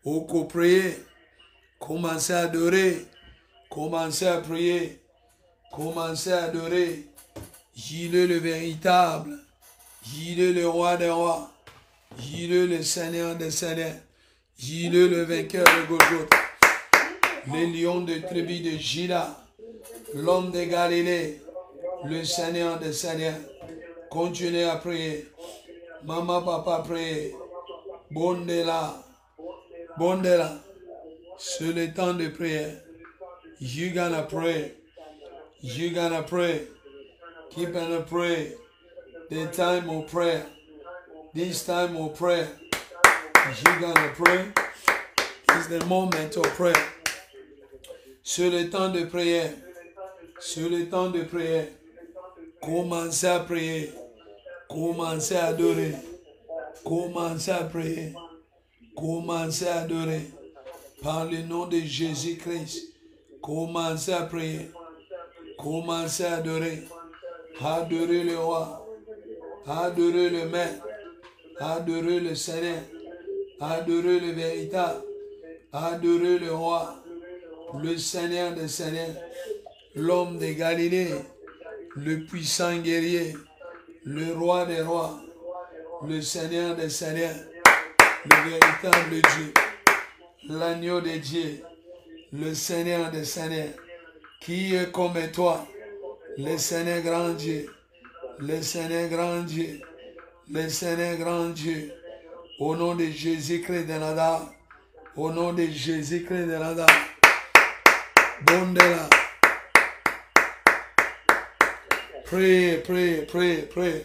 Oko priez. Commencez à adorer. Commencez à prier. Commencez à adorer. Il est le véritable. Il est le roi des rois. Il est le Seigneur des seigneurs. Il est le vainqueur de Golgotha. Le lion de tribu de Juda. L'homme de Galilée. Le Seigneur des seigneurs. Continuez à prier. Maman, papa, priez. Bondela. Bondela. C'est le temps de prière. You gonna pray. You gonna pray. Keep on pray. The time of prayer. This time of prayer. You gonna pray. It's the moment of prayer. C'est le temps de prière. C'est le temps de prière. Commencez à prier. Commencez à adorer. Commencez à prier. Commencez à adorer. Par le nom de Jésus-Christ. Commencez à prier. Commencez à adorer. Adorez le roi. Adorez le maître. Adorez le Seigneur. Adorez le véritable. Adorez le roi. Le Seigneur des seigneurs. L'homme de Galilée. Le puissant guerrier. Le roi des rois. Le Seigneur des seigneurs. Le véritable Dieu. L'agneau de Dieu. Le Seigneur des seigneurs. Qui est comme toi? Le Seigneur grand Dieu. Le Seigneur grand Dieu. Le Seigneur grand Dieu. Au nom de Jésus-Christ de Nazareth. Au nom de Jésus-Christ de Nazareth. Bondela. Prie, prie, prie, prie.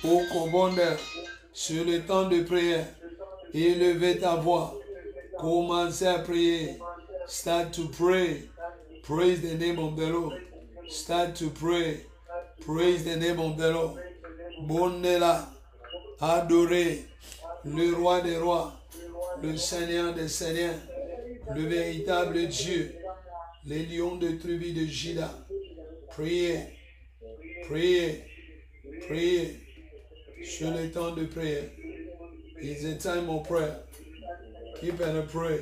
Au Kobonde, sur le temps de prière, élevez ta voix. Commencez à prier. Start to pray. Praise the name of the Lord. Start to pray. Praise the name of the Lord. Bondela. Adorez le roi des rois, le Seigneur des seigneurs, le véritable Dieu, les lions de tribu de Juda. Priez, priez, priez. Sur le temps de prière. It's a time of prayer. Keep and pray.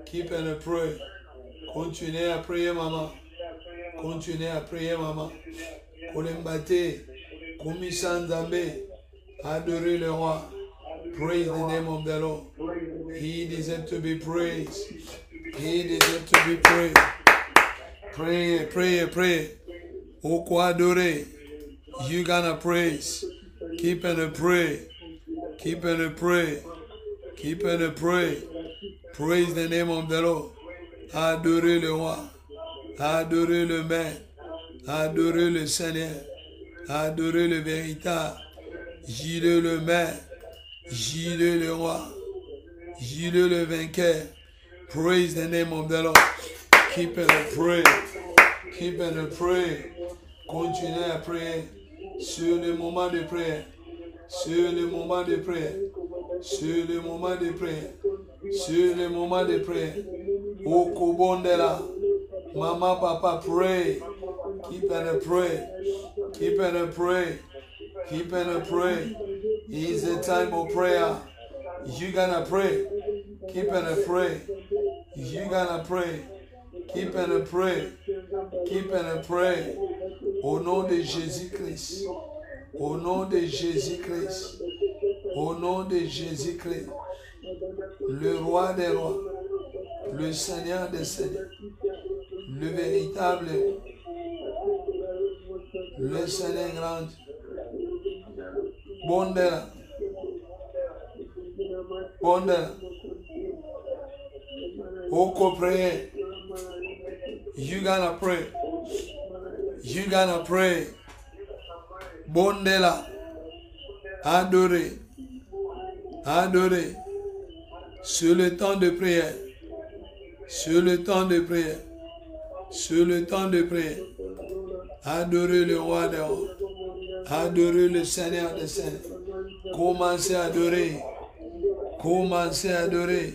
Keep and pray. Continuez à prier, maman. Continuez à prier, maman. Kolembate, Komisan Zambé. Adorez le roi. Praise the name of the Lord. He deserves to be praised. He deserves to be praised. Pray, pray, pray. Oko adorer. You gonna praise. Keep and pray. Keep and pray. Keep and pray. Praise the name of the Lord. Adorez le roi. Adorez le maître. Adorez le Seigneur. Adorez le véritable. Gilez le maître. Gilez le roi. Gilez le vainqueur. Praise the name of the Lord. Keep and pray. Keep and pray. Continuez à prier. Sur le moment de prière. Sur le moment de prière. Sur le moment de prière. Sur le moment de prière. Au Kobondela. Mama, papa, pray. Keep and pray. Keep and pray. Keep and pray. It's a time of prayer. You gonna pray. Keep and pray. You gonna pray. Keep and pray. Keep and pray. Au nom de Jésus-Christ. Au nom de Jésus-Christ. Au nom de Jésus-Christ. Le roi des rois. Le Seigneur des seigneurs. Le véritable. Le Seigneur grand. Bondela. Bondela. Oko pray. You gonna pray. You gonna pray. Bondela. Adorez. Adorez. Sur le temps de prière. Sur le temps de prière. Sur le temps de prière. Adorez le roi des rois. Adorez le Seigneur des seigneurs. Commencez à adorer. Commencez à adorer.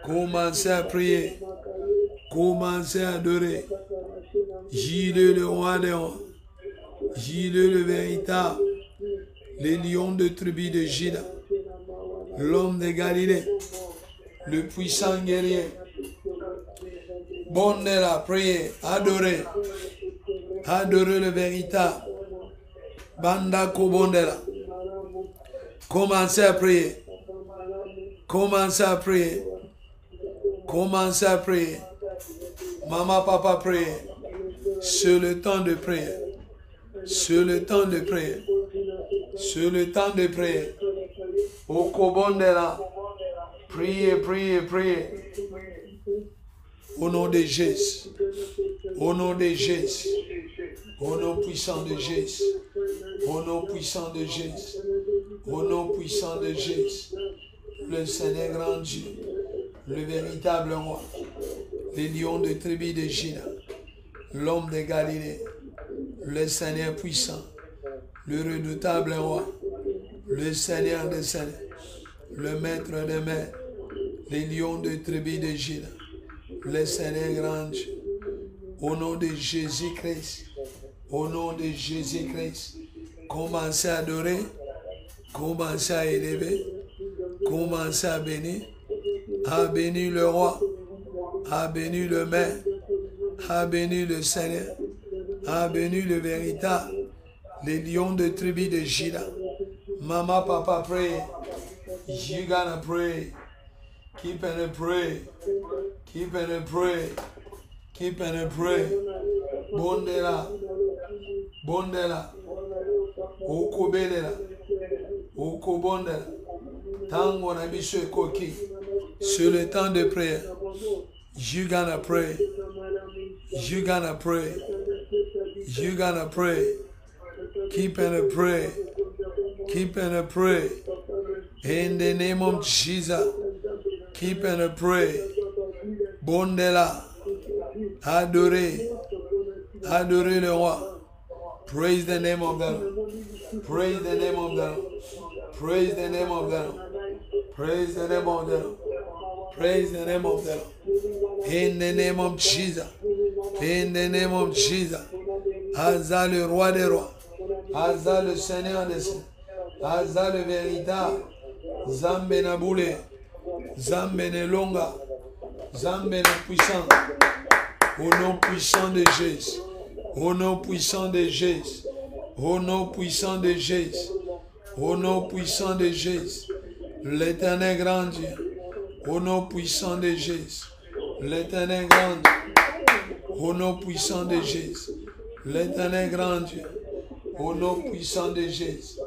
Commencez à prier. Commencez à adorer. Gilez le roi des rois. Gilez le véritable. Les lions de tribu de Juda. L'homme de Galilée. le puissant guerrier. Bondela, priez, adorez. Adorez le véritable. Banda Kobondela. Commencez à prier. Commencez à prier. Commencez à prier. Maman, papa, priez. Sur le temps de prière. Sur le temps de prière. Sur le temps de prière. Au Kobondela. Priez, priez, priez. Au nom de Jésus. Au nom de Jésus. Au nom puissant de Jésus. Au nom puissant de Jésus. Au nom puissant de Jésus. Le Seigneur grand Dieu. Le véritable roi. Les lions de tribu de Juda. L'homme de Galilée. Le Seigneur puissant. Le redoutable roi. Le Seigneur des Seigneurs. Le maître des maîtres. Les lions de tribu de Juda. Le Seigneur grand Dieu. Au nom de Jésus-Christ. Au nom de Jésus-Christ. Commencez à adorer. Commencez à élever. Commencez à bénir. À bénir le roi. À bénir le maître. À bénir le Seigneur. À bénir le véritable. Les lions de tribu de Juda. Mama, papa, pray. You gotta pray. Keep and pray. Keep and pray. Keep and pray. Bondela. Bondela. Okobela. Okobondela. Tango na biso koki. Sur le temps de prière. You gonna pray. You gonna pray. You gonna pray. Keep and pray. Keep and pray. In the name of Jesus. Keep and pray. Bondela. Adorez. Adorez le roi. Praise the name of the Lord. Praise the name of the Lord. Praise the name of the Lord. Praise the name of the Lord. Praise the name of the Lord. In the name of Jesus. In the name of Jesus. Aza le roi des rois. Aza le Seigneur des seigneurs. Aza le véritable. Zambe na boule. Zambe ne longa. Zambe ne puissant. Au nom puissant de Jésus. Au nom puissant de Jésus. Au nom puissant de Jésus. Au nom puissant de Jésus. L'Éternel grand Dieu. Au nom puissant de Jésus. L'Éternel grand Dieu. Au nom puissant de Jésus. L'Éternel grand Dieu. Au nom puissant de Jésus.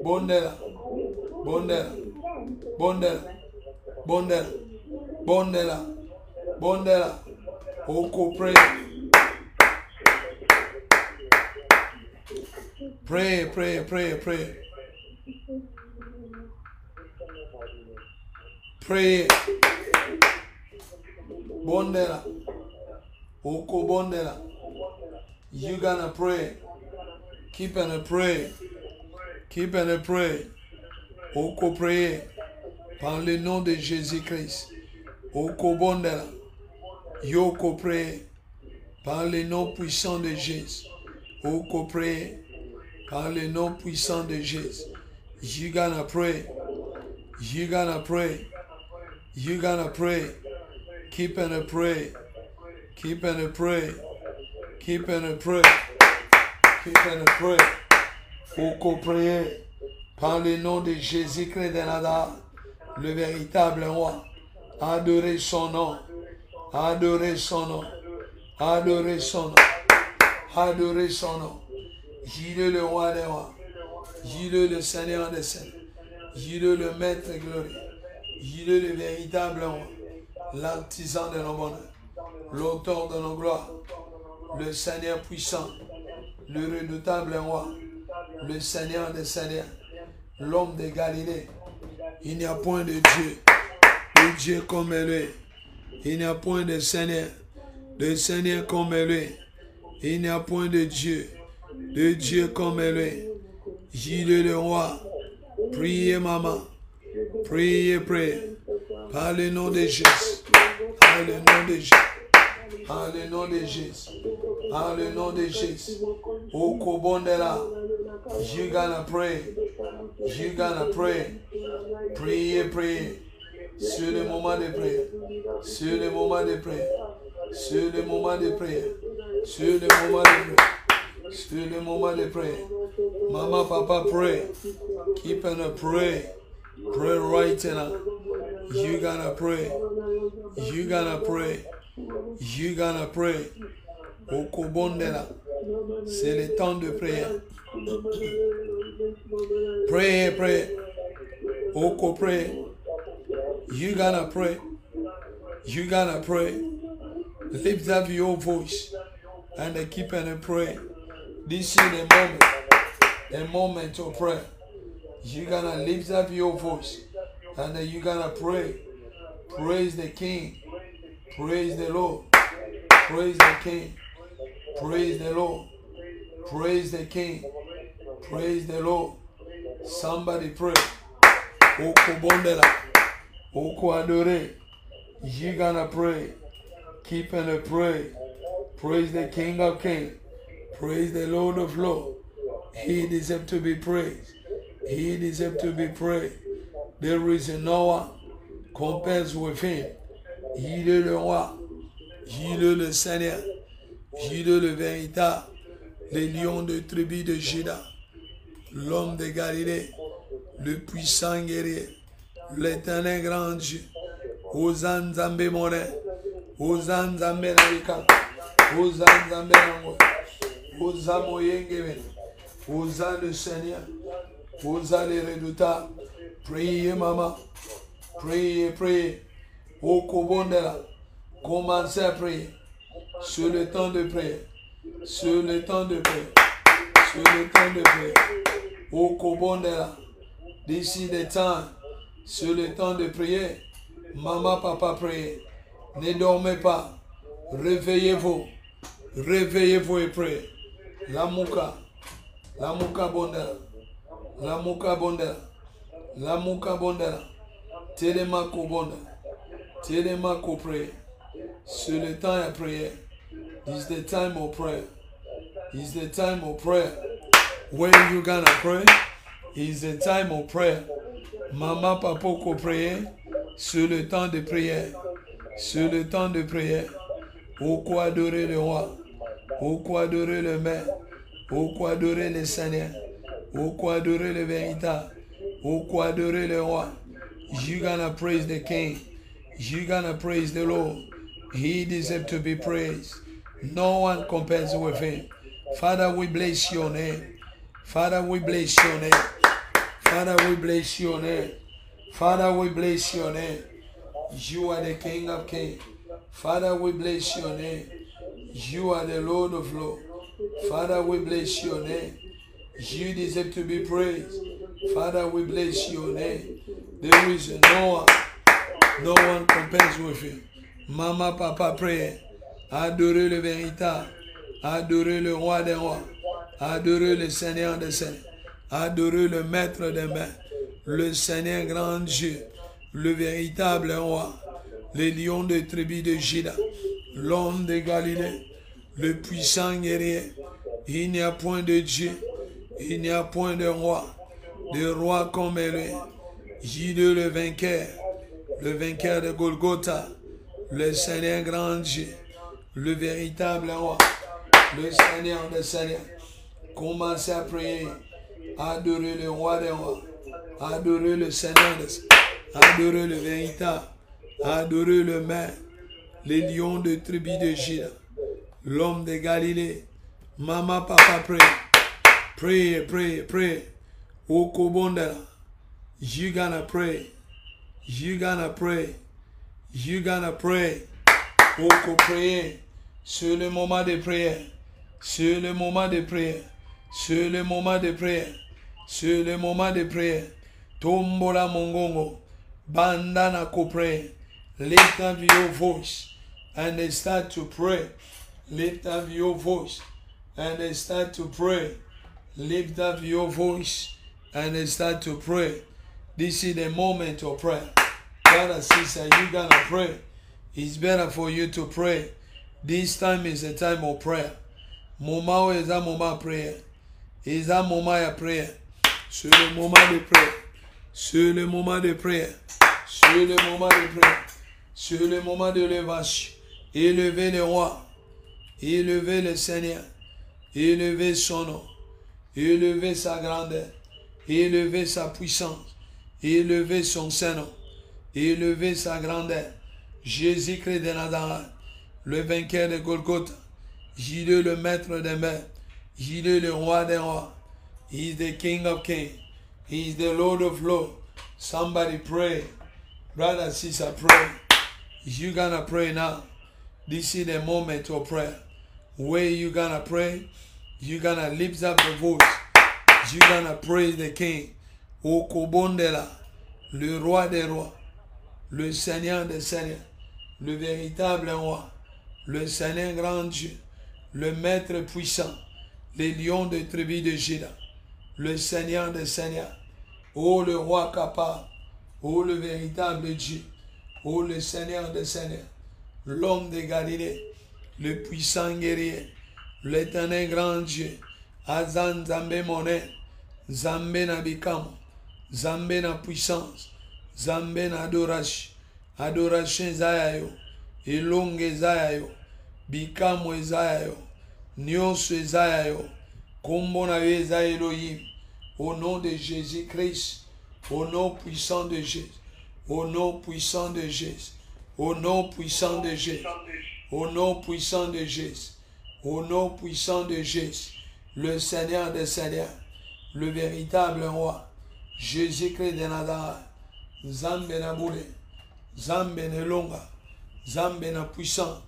Bondela. Bondela. Bondela. Bondela. Bondela. Bondela. Oko pray. Pray, pray, pray, pray. Pray. Bondela. Oko bondela. You gonna pray. Keep and pray. Keep and pray. Oko pray. Par le nom de Jésus-Christ. Oko bondela. Yoko pray. Par le nom puissant de Jésus. Oko pray. Par le nom puissant de Jésus. You gonna pray. You gonna pray. You gonna pray. Keep and pray. Keep and pray. Keep and pray. Keep and pray. Oko prier. Par le nom de Jésus-Christ de Nazareth, le véritable roi. Adorez son nom. Adorez son nom. Adorez son nom. Adorez son nom. Il est le roi des rois. Il est le Seigneur des seigneurs. Il est le maître glorieux. Il est le véritable roi. L'artisan de nos bonheurs. L'auteur de nos gloires. Le Seigneur puissant. Le redoutable roi. Le Seigneur des seigneurs. L'homme de Galilée. Il n'y a point de Dieu. De Dieu comme lui. Il n'y a point de Seigneur. De Seigneur comme lui. Il n'y a point de Dieu. De Dieu comme lui. Il est le roi. Priez, maman. Priez, priez. Par le nom de Jésus. Par le nom de Jésus. Par le nom de Jésus. Par le nom de Jésus. Au Kobondela. You gonna pray. You gonna pray. Priez, priez. Sur le moment de prière. Sur le moment de prière. Sur le moment de prière. Sur le moment de prière. Sur le moment de prière. Mama, papa, pray. Keep on pray. Pray right now. You gonna pray. You gonna pray. You gonna pray. Okobondela. C'est le temps de prière. Pray, pray. Oko pray. You gonna pray. You gonna pray. Lift up your voice and keep on pray. This is the moment of prayer. You gonna lift up your voice and you gonna pray. Praise the King. Praise the Lord. Praise the King. Praise the Lord. Praise the King. Praise the Lord. Somebody pray. Oko bondela. Oko adore. You gonna pray. Keep on pray. Praise the King of Kings. Praise the Lord of Lords. He deserves to be praised. He deserves to be praised. There is no one compares with him. Il est le roi. Il est le Seigneur. Il est le véritable. Le lion de tribu de Juda. L'homme de Galilée. Le puissant guerrier. L'éternel grand Dieu. Hosanna Zambé Morin. Hosanna Zambé Narika. Hosanna Zambé Nango. Hosanna Moyengebe. Hosanna le Seigneur. Hosanna les redoutables. Priez, maman. Priez, priez. Oko bondela. Commencez à prier. Sur le temps de prière. Sur le temps de prière. Sur le temps de prière. Oko bondela. D'ici des temps. Sur le temps de prière. Maman, papa, priez. Ne dormez pas. Réveillez-vous. Réveillez-vous et priez. La mouka. La mouka bondela. La mouka bondela. La mouka bondela. Téléma ko bondela. Téléma ko prière. Sur le temps de prière. It's the time of prayer. It's the time of prayer. When you gonna pray? It's the time of prayer. Maman, papa, ko prier. Sur le temps de prière. Sur le temps de prière. Oko adorer le roi. Oko adorer le maître. Oko adorer le Seigneur. Oko adorer le véritable. Oko adorer le roi. You gonna praise the King. You gonna praise the Lord. He deserves to be praised. No one compares with him. Father, we bless your name. Father, we bless your name. Father, we bless your name. Father, we bless your name. You are the King of Kings. Father, we bless your name. You are the Lord of Lords. Father, we bless your name. You deserve to be praised. Father, we bless your name. There is no one compares with you. Maman, papa, pray. Adorez le véritable. Adorez le roi des rois. Adorez le Seigneur des seigneurs. Adorez le maître des maîtres. Le Seigneur grand Dieu. Le véritable roi. Le lion de tribu de Juda. L'homme de Galilée. Le puissant guerrier. Il n'y a point de Dieu. Il n'y a point de roi. De roi comme lui. Il est le vainqueur. Le vainqueur de Golgotha. Le Seigneur grand Dieu. Le véritable roi. Le Seigneur des seigneurs. Commencez à prier. Adorez le roi des rois. Adorez le Seigneur des seigneurs. Adorez le véritable. Adorez le maître. Les lions de tribu de Juda. L'homme de Galilée. Maman, papa, pray. Pray, pray, pray. Oko bondela. You gonna pray. You gonna pray. You gonna pray. Oko prier. Sur le moment de prière. Sur le moment de prière. Sur le moment de prière. Sur le moment de prière. Tombola mongongo. Bandana ko pray. Lift up your voice and they start to pray. Lift up your voice and they start to pray. Lift up your voice and they start to pray. This is the moment of prayer. Brother, sister, you gonna pray. It's better for you to pray. This time is a time of prayer. Moment is a moment prayer. Is a moment of prayer. Sur le moment de prière. Sur le moment de prière. sur le moment de prière, sur le moment de levage. Élevez le roi, élevez le Seigneur, élevez son nom, élevez sa grandeur, élevez sa puissance, élevez son Saint-Nom, élevez sa grandeur. Jésus-Christ de Nazareth, le vainqueur de Golgotha, Jésus le maître des maîtres, Jésus le roi des rois. He is the King of Kings. He is the Lord of Lords. Somebody pray. Brother, sister, pray. You're gonna pray now. This is the moment of prayer. Where you gonna pray? You're gonna lift up the voice. You're gonna praise the King. O Kobondela, le roi des rois, le Seigneur des seigneurs, le véritable roi, le Seigneur grand Dieu, le Maître puissant, les lions de tribu de Juda, le Seigneur des seigneurs, ô le roi capable, ô le véritable Dieu, ô le Seigneur des seigneurs, l'homme de Galilée, le puissant guerrier, l'éternel grand Dieu, Azan Zambé Monet, Zambé na Bikamo, Zambé na puissance, Zambé na adoration, adoration Zayayo, Elonge Zayayo, Bikamo Zayayo, Nyonso Zayayo, Kombo na Elohim, au nom de Jésus-Christ, au nom puissant de Jésus, au nom puissant de Jésus, au nom puissant de Jésus, au nom puissant de Jésus, au nom puissant de Jésus, le Seigneur des Seigneurs, le véritable roi, Jésus-Christ de Nazareth, Zambé na boule, Zambé na longa, Zambé na puissant,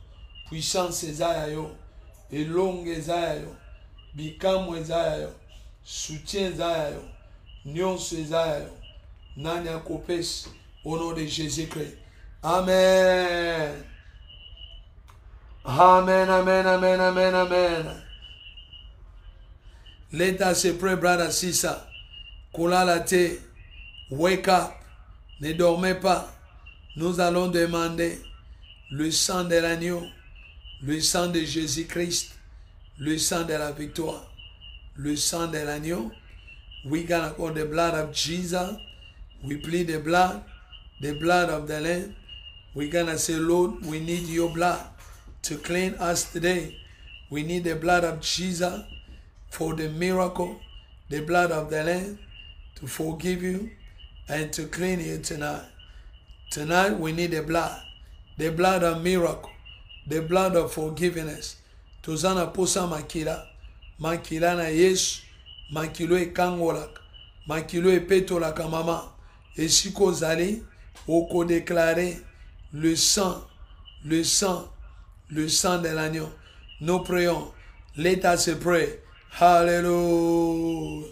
puissance Zayayo, Elonge Zayayo, Bikamo Zayayo, soutien Zayayo, Nyonso Zayayo, Nanya Kopes, au nom de Jésus-Christ. Amen. Amen, amen, amen, amen, amen. Let us pray, brother, sister. Kolalate, wake up. Ne dormez pas. Nous allons demander le sang de l'agneau, le sang de Jésus-Christ, le sang de la victoire, le sang de l'agneau. We gonna call the blood of Jesus. We plead the blood of the Lamb. We're gonna say, Lord, we need your blood to clean us today. We need the blood of Jesus for the miracle, the blood of the Lamb to forgive you and to clean you tonight. Tonight we need the blood of miracle, the blood of forgiveness. Tozana posa makila, makila na Yesu, makilo e kangolaka, makilo e petolaka mama. Et si kozali, oko déclarer le sang, le sang, le sang de l'agneau. Nous prions. Let us pray. Hallelujah.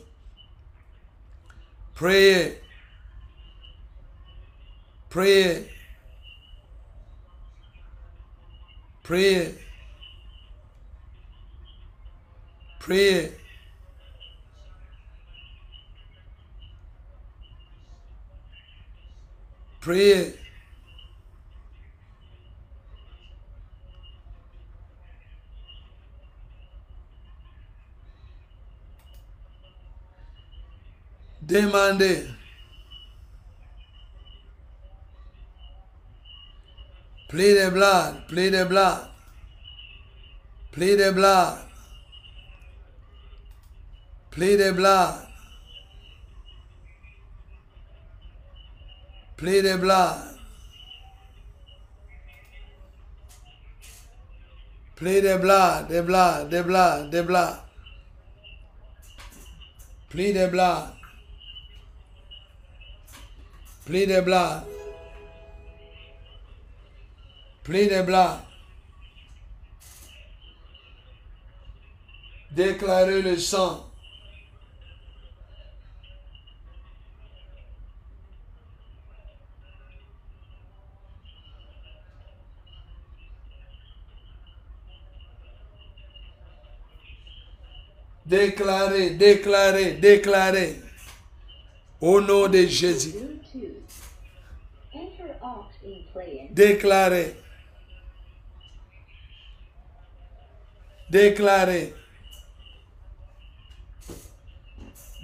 Pray. Pray. Pray. Pray. Pray. Demandez. Plead the blood. Plead the blood. Plead the blood. Plead the blood. Plead the blood. Plead the blood, the blood, the blood, the blood. Plead the blood. Plead the blood. Plead the blood. Déclarez le sang. Déclarez, déclarez, déclarez. Au nom de Jésus. Déclarez. Déclarez.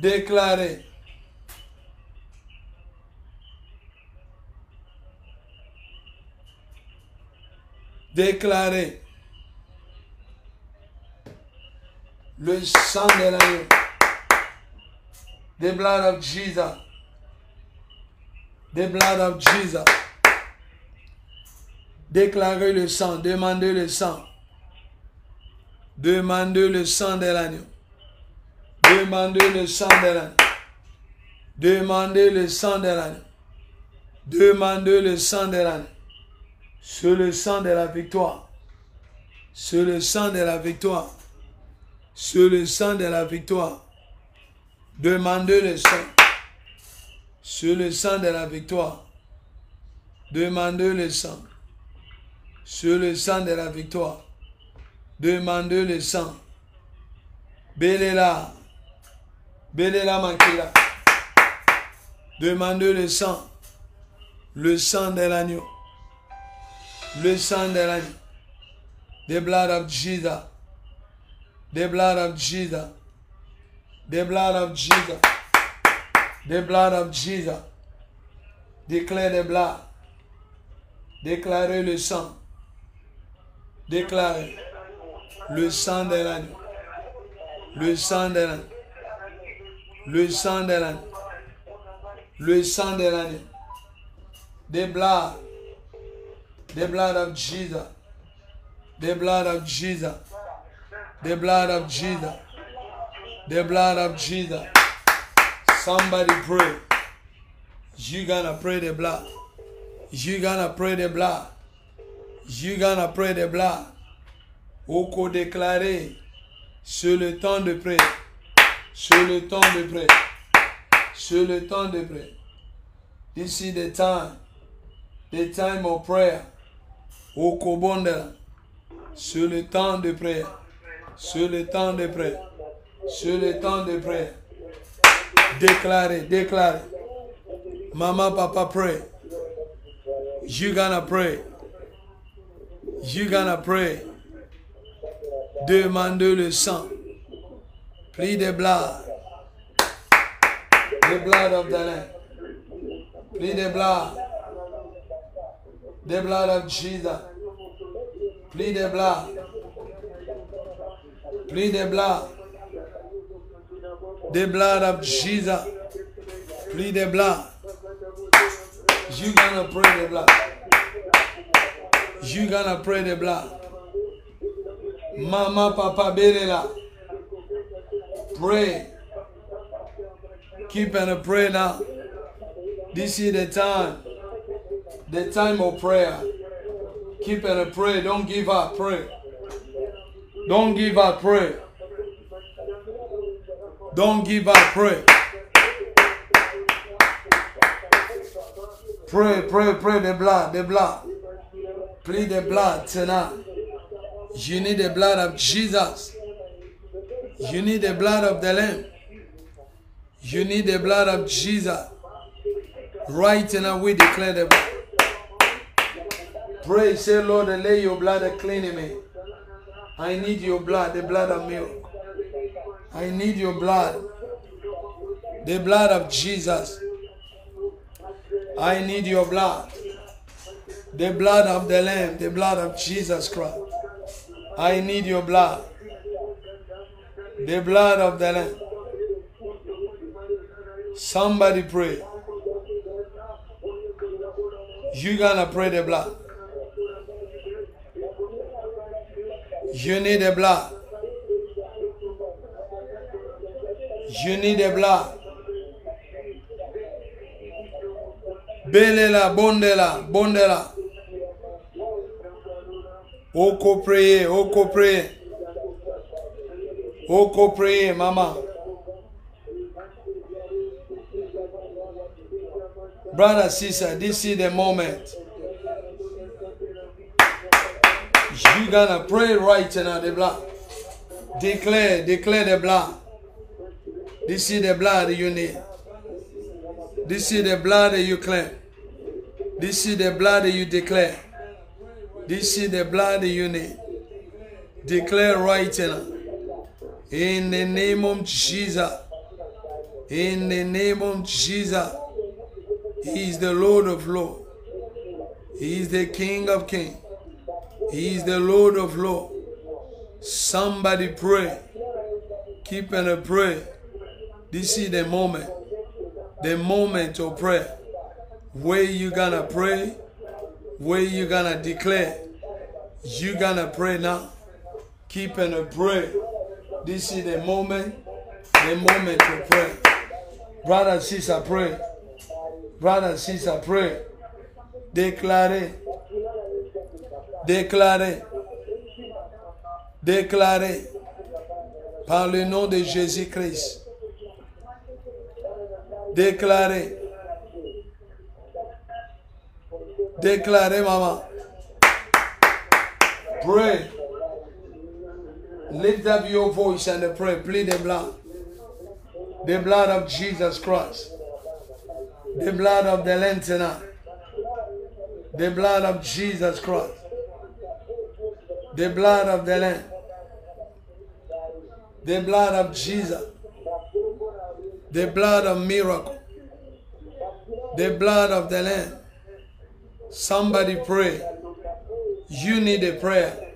Déclarez. Déclarez le sang de l'agneau. The blood of Jesus. The blood of Jesus. Déclarez le sang. Demandez le sang. Demandez le sang de l'agneau. Demandez le sang de l'agneau. Demandez le sang de l'agneau. Demandez le sang de l'agneau. C'est le sang de la victoire. C'est le sang de la victoire. C'est le sang de la victoire. Demandez le sang. C'est le sang de la victoire. Demandez le sang. C'est le sang de la victoire. Demandez le sang. Béléla. Béléla Makila. Demandez le sang. Le sang de l'agneau. Le sang de l'agneau. The blood of Jesus. The blood of Jesus. The blood of Jesus. The blood of Jesus. Déclare le blood. Déclarez le sang. Déclarez le sang de l'agneau. Le sang de l'agneau. Le sang de l'agneau. Le sang de l'agneau. The blood. The blood of Jesus. The blood of Jesus. The blood of Jesus. The blood of Jesus. Somebody pray. You gonna pray the blood. You gonna pray the blood. You gonna pray the blood. Oko déclaré. C'est le temps de prier. C'est le temps de prier. C'est le temps de prier. This is the time. The time of prayer. Oko bondela. C'est le temps de prier. C'est le temps de prier. C'est le temps de prier. Déclarez, déclarez. Mama, papa, pray. You gonna pray. You gonna pray. Demandez le sang. Plead the blood. The blood of the Lamb. Plead the blood. The blood of Jesus. Plead the blood. Plead the blood. The blood of Jesus. Plead the blood. You gonna pray the blood. You gonna pray the blood. Mama, papa, belela. Pray. Keep and pray now. This is the time. The time of prayer. Keep and pray. Don't give up. Pray. Don't give up. Pray. Don't give up. Pray. Pray, pray, pray the blood, the blood. Plead the blood tonight. You need the blood of Jesus. You need the blood of the Lamb. You need the blood of Jesus. Right now we declare the blood. Pray, say, Lord, lay your blood clean me. I need your blood, the blood of milk. I need your blood, the blood of Jesus. I need your blood, the blood of the Lamb, the blood of Jesus Christ. I need your blood, the blood of the Lamb. Somebody pray. You gonna pray the blood. You need the blood. You need the blood. Belela, bondela, bondela. Oko pray, oko pray. Oko pray, mama. Brother, sister, this is the moment. You gonna pray right now, the blood. Declare the blood. This is the blood you need. This is the blood that you claim. This is the blood that you declare. This is the blood that you need. Declare right now. In the name of Jesus. In the name of Jesus. He is the Lord of Lords. He is the King of Kings. He is the Lord of Lords. Somebody pray. Keep and pray. This is the moment of prayer. Where you gonna pray, where you gonna declare. You gonna pray now. Keep and pray. This is the moment to pray. Brother, sister, pray. Brother, sister, pray. Déclarez. Déclarez. Déclarez. Par le nom de Jésus-Christ. Déclarez. Déclarez, maman. Pray. Lift up your voice and pray. Plead the blood. The blood of Jesus Christ. The blood of the Lamb tonight. The blood of Jesus Christ. The blood of the Lamb. The blood of Jesus. The blood of miracle. The blood of the Lamb. Somebody pray. You need a prayer.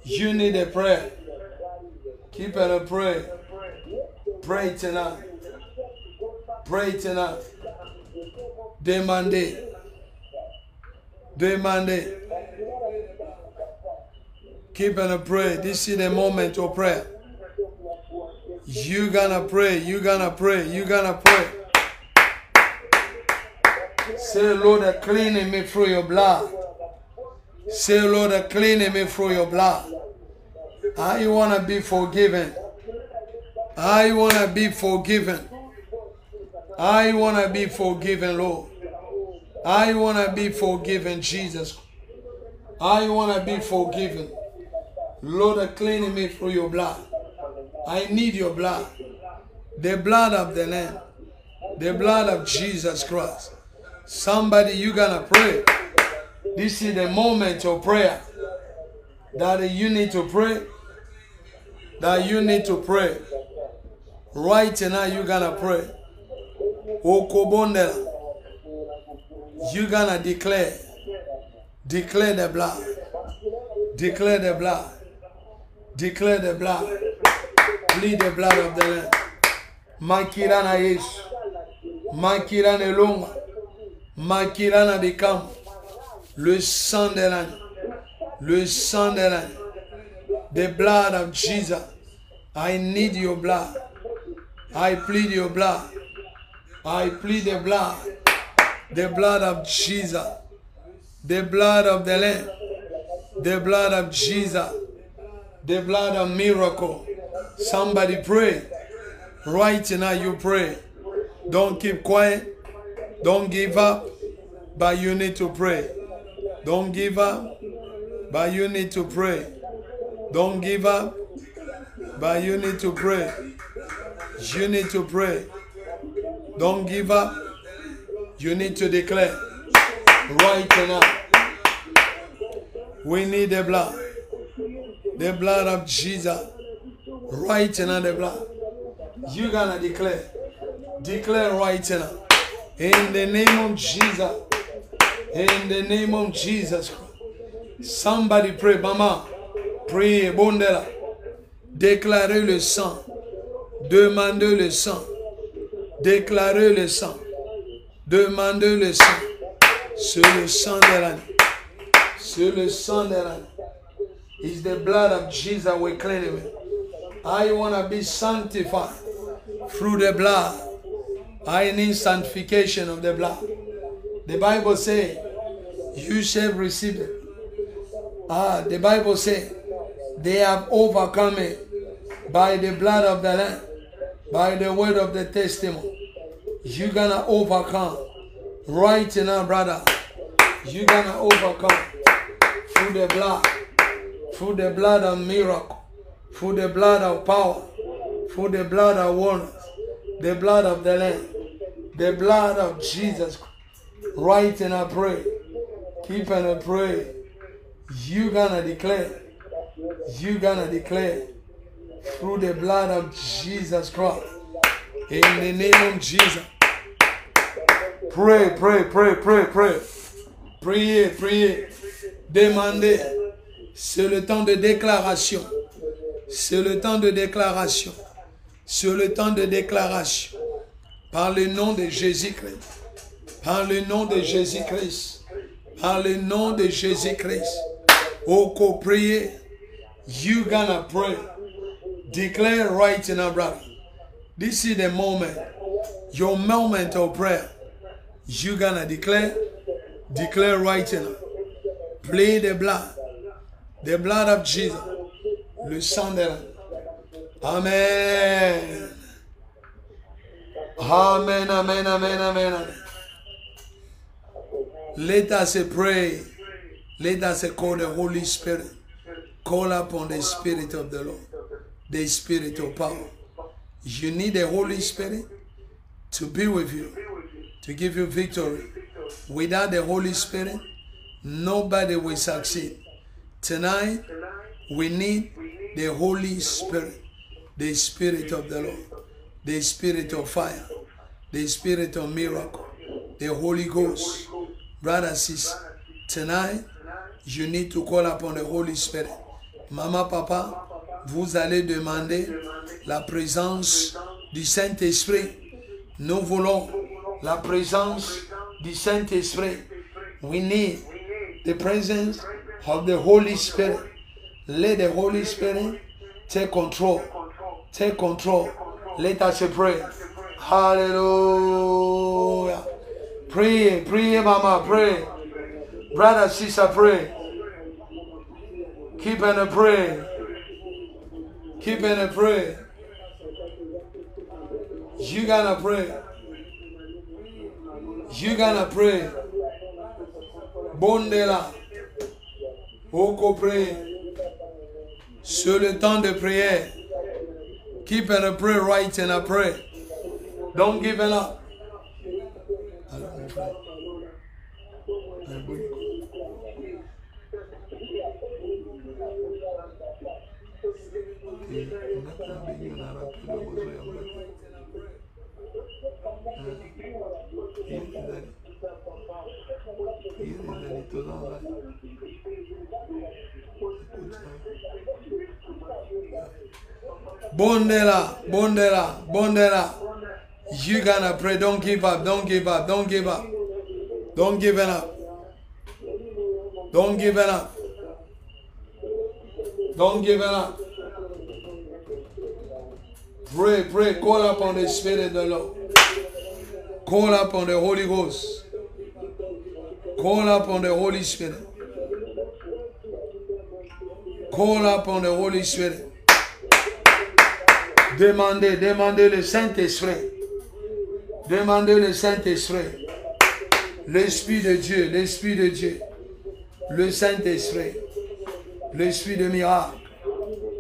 You need a prayer. Keep it a prayer. Pray tonight. Pray tonight. Demandez. Demandez. Keep it a prayer. This is the moment of prayer. You gonna pray. You gonna pray. You gonna pray. Say, Lord, clean me through your blood. Say, Lord, clean me through your blood. I want to be forgiven. I want to be forgiven. I want to be forgiven, Lord. I want to be forgiven, Jesus. I want to be forgiven. Lord, clean me through your blood. I need your blood. The blood of the Lamb. The blood of Jesus Christ. Somebody, you gonna pray. This is the moment of prayer. That you need to pray. That you need to pray. Right now, you gonna pray. Okobondela. You gonna declare. Declare the blood. Declare the blood. Declare the blood. Plead the blood of the Lamb. Makirana Yesu. Makirana Longa. Makirana Bikam. Le sang de l'agneau. Le sang de l'agneau. The blood of Jesus. I need your blood. I plead your blood. I plead the blood. The blood of Jesus. The blood of the Lamb. The blood of Jesus. The blood of miracle. Somebody pray. Right now you pray. Don't keep quiet. Don't give up. But you need to pray. Don't give up. But you need to pray. Don't give up. But you need to pray. You need to pray. Don't give up. You need to declare. Right now. We need the blood. The blood of Jesus. Right now, the blood. You gonna declare. Declare right now. In the name of Jesus. In the name of Jesus Christ. Somebody pray, Mama. Priez, Bondela. Déclarez le sang. Demandez le sang. Déclarez le sang. Demandez le sang. Sur le sang de l'année. Sur le sang de l'année. It's the blood of Jesus we clean me. I want to be sanctified through the blood. I need sanctification of the blood. The Bible says, you shall receive it. The Bible says, they have overcome it by the blood of the Lamb, by the word of the testimony. You're going to overcome. Right now, brother. You're going to overcome through the blood. Through the blood of miracle. Through the blood of power. Through the blood of wonders. The blood of the Lamb. The blood of Jesus. Right now, pray. Keep and pray. You're going to declare. You're going to declare. Through the blood of Jesus Christ. In the name of Jesus. Pray, pray, pray, pray, pray. Priez, priez. Demandez. C'est le temps de déclaration. C'est le temps de déclaration. C'est le temps de déclaration. Par le nom de Jésus-Christ. Par le nom de Jésus-Christ. Par le nom de Jésus-Christ. Oh, priez. You gonna pray. Declare right now, brother. This is the moment. Your moment of prayer. You gonna declare. Declare right now. Plead the blood. The blood of Jesus. Le sang de l'âme. Amen. Amen, amen, amen, amen, amen. Let us pray. Let us call the Holy Spirit. Call upon the Spirit of the Lord. The Spirit of power. You need the Holy Spirit to be with you. To give you victory. Without the Holy Spirit, nobody will succeed. Tonight, we need the Holy Spirit. The Spirit of the Lord. The Spirit of fire. The Spirit of miracle. The Holy Ghost. Brothers, sisters, tonight, you need to call upon the Holy Spirit. Maman, papa, vous allez demander la présence du Saint-Esprit. Nous voulons la présence du Saint-Esprit. We need the presence of the Holy Spirit. Let the Holy Spirit take control. Take control. Let us pray. Hallelujah. Pray, pray, mama, pray. Brother, sister, pray. Keep on pray. Keep on pray. You gonna pray. You gonna pray. Bondela. Oko pray. Sur le temps de prière. Keep on pray right and I pray. Don't give it up. Bondela, bondela, bondela. You gonna pray. Don't give up. Don't give up. Don't give up. Don't give it up. Don't give it up. Don't give it up. Pray, pray. Call upon the Spirit of the Lord. Call upon the Holy Ghost. Call upon the Holy Spirit. Call upon the Holy Spirit. Demandez, demandez le Saint-Esprit. Demandez le Saint-Esprit. L'Esprit de Dieu, l'Esprit de Dieu. Le Saint-Esprit. L'Esprit de miracle.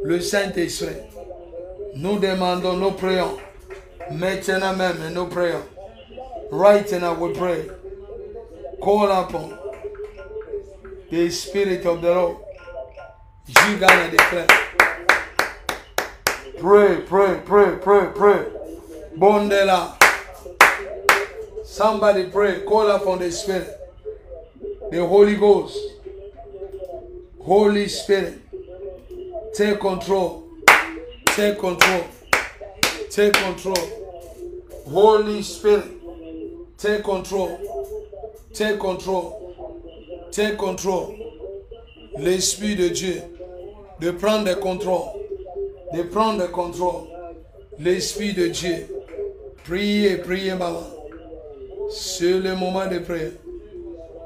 Le Saint-Esprit. Nous demandons, nous prions. Maintenant même, nous prions. Right now we pray. Call upon the Spirit of the Lord. You gotta declare. Pray, pray, pray, pray, pray. Bondela. Somebody pray. Call upon the Spirit. The Holy Ghost. Holy Spirit. Take control. Take control. Take control. Holy Spirit. Take control. Take control. Take control. L'Esprit de Dieu. De prendre le contrôle. De prendre le contrôle. L'Esprit de Dieu. Priez, priez, maman. C'est le moment de prière.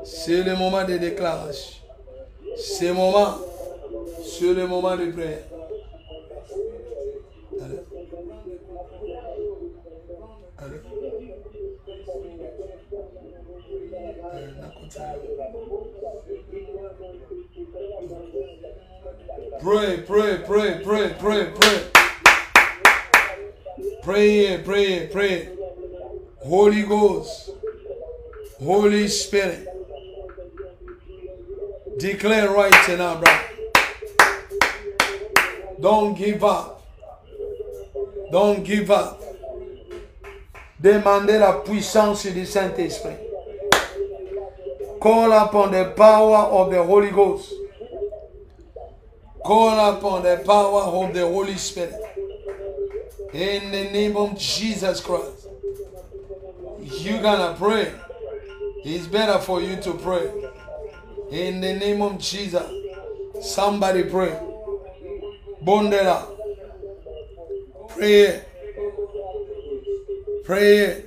C'est le moment de déclaration. C'est le moment. C'est le moment de prière. Allez. Allez. Pray, pray, pray, pray, pray, pray. Pray, pray, pray. Holy Ghost, Holy Spirit. Declare right now, brother. Don't give up. Don't give up. Demandez la puissance du Saint-Esprit. Call upon the power of the Holy Ghost. Call upon the power of the Holy Spirit. In the name of Jesus Christ. You're gonna pray. It's better for you to pray. In the name of Jesus. Somebody pray. Bondela. Pray. Pray.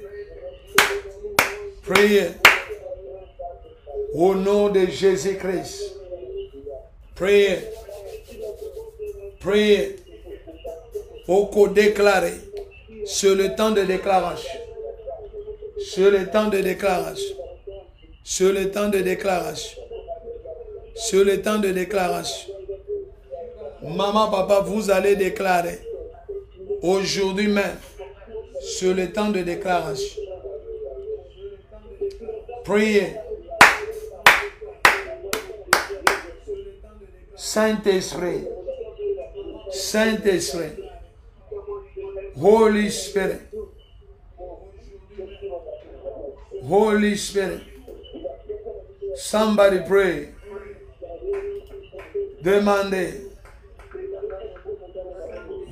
Pray. Au nom de Jésus-Christ. Pray. Pray. Pour déclarer. Sur le temps de déclaration. Sur le temps de déclaration. Sur le temps de déclaration. Sur le temps de déclaration. Maman, papa, vous allez déclarer. Aujourd'hui même. Sur le temps de déclaration. Priez. Saint-Esprit. Saint-Esprit. Holy Spirit. Holy Spirit. Somebody pray. Demandez.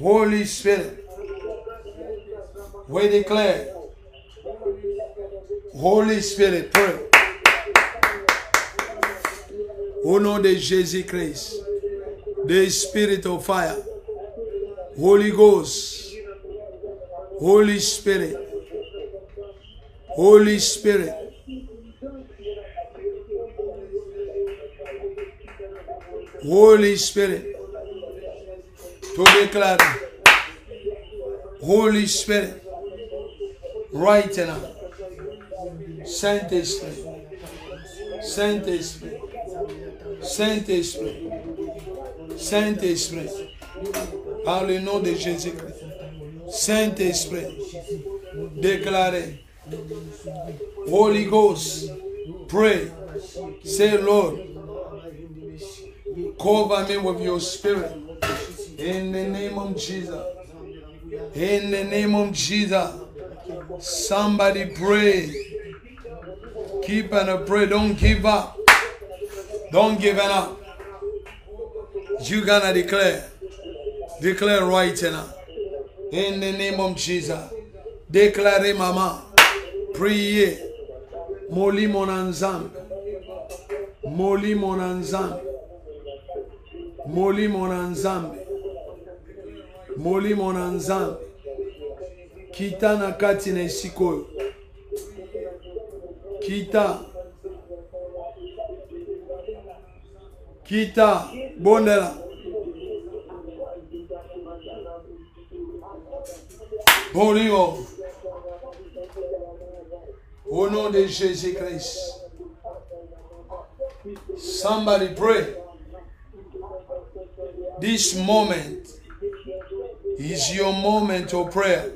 Holy Spirit. We declare. Holy Spirit, pray. Au nom de Jésus-Christ. The Spirit of fire. Holy Ghost. Holy Spirit. Holy Spirit. Holy Spirit. To declare. Holy Spirit. Right now. Saint-Esprit. Saint-Esprit. Saint-Esprit. Saint-Esprit. Par le nom de Jésus-Christ. Saint-Esprit. Déclarez. Holy Ghost. Pray. Say, Lord, cover me with your spirit. In the name of Jesus. In the name of Jesus. Somebody pray. Keep and pray. Don't give up. Don't give it up. You gonna declare. Declare right now. In the name of Jesus. Déclarez, maman. Priez. Moli mon ensemble. Moli mon ensemble. Moli mon ensemble. Moli mon ensemble. Kita na kati na isiko. Kita. Kita. Bondela. Bolio. Au nom de Jésus-Christ. Somebody pray. This moment is your moment of prayer.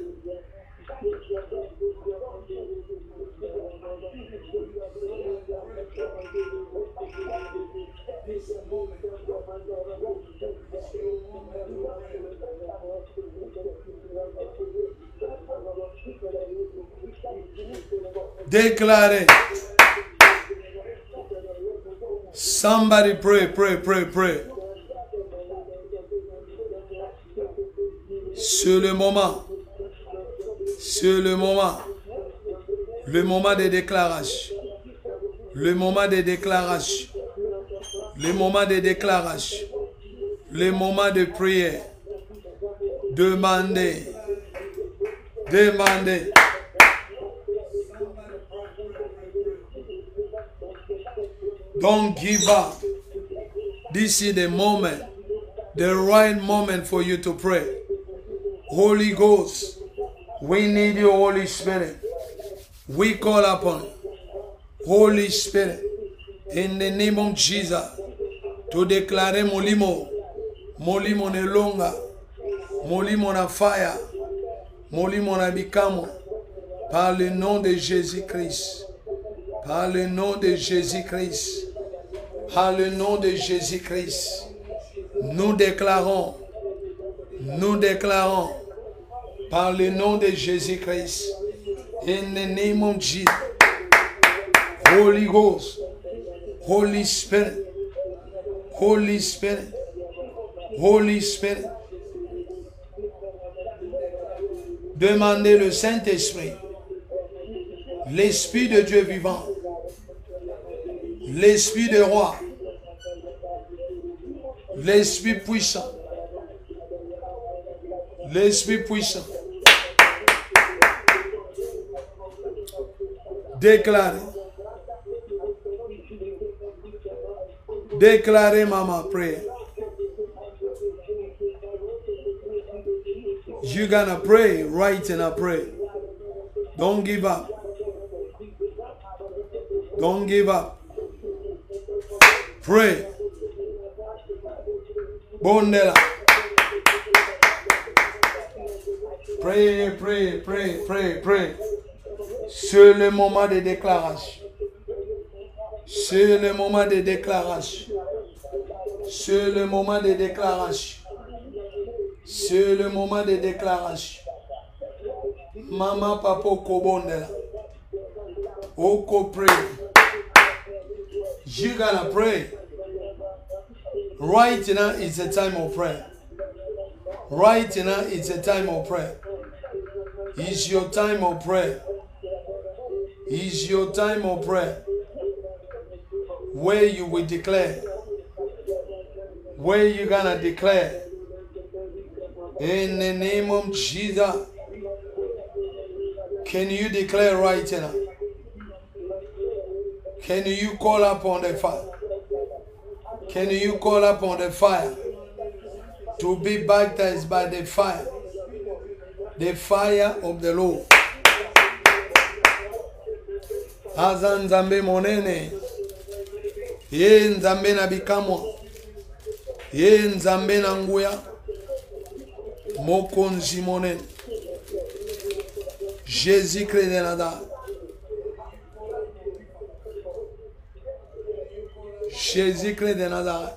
Déclarez. Somebody pray, pray, pray, pray. Sur le moment. Sur le moment. Le moment de déclaration. Le moment de déclaration. Le moment de déclaration. Le moment de prière. Demandez. Demandez. Don't give up. This is the moment, the right moment for you to pray. Holy Ghost, we need you, Holy Spirit. We call upon Holy Spirit in the name of Jesus to declare molimo, molimo ne longa, molimo na fire, molimo na bikamo, par le nom de Jésus-Christ, par le nom de Jésus-Christ. Par le nom de Jésus-Christ, nous déclarons, par le nom de Jésus-Christ, in the name of Jesus, Holy Ghost, Holy Spirit. Holy Spirit. Holy Spirit. Demandez le Saint-Esprit, l'Esprit de Dieu vivant, l'Esprit de roi, l'Esprit puissant, l'Esprit puissant. Déclarez. Déclarez, maman, pray. You're gonna pray, right and I pray. Don't give up. Don't give up. Pray. Bondela. Pray, pray, pray, pray, pray. C'est le moment de déclaration. C'est le moment de déclaration. C'est le moment de déclaration. C'est le moment de déclaration. Maman, papa, kobondela. Oko pray. You gotta pray. Right now, it's a time of prayer. Right now, it's a time of prayer. It's your time of prayer. It's your time of prayer. Where you will declare. Where you gonna declare. In the name of Jesus. Can you declare right now? Can you call upon the fire? Can you call upon the fire to be baptized by the fire? The fire of the Lord. Azan Nzambe monene. Ye Nzambe na bikamwa. Ye Nzambe na nguya. Mokonzi monene. Jésus-Christ de Nazareth. Jésus-Christ de Nazareth.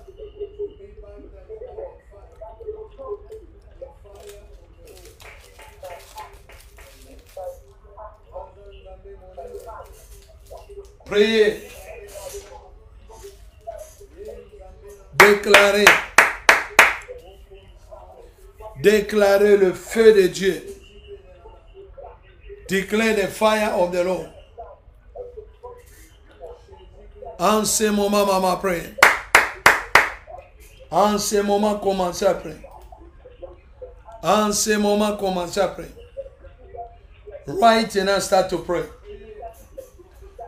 Priez. Déclarez. Déclarez le feu de Dieu. Declare the fire of the Lord. En ce moment, maman prie. En ce moment, commencez à prier. En ce moment, commencez à prier. Right now, start to pray.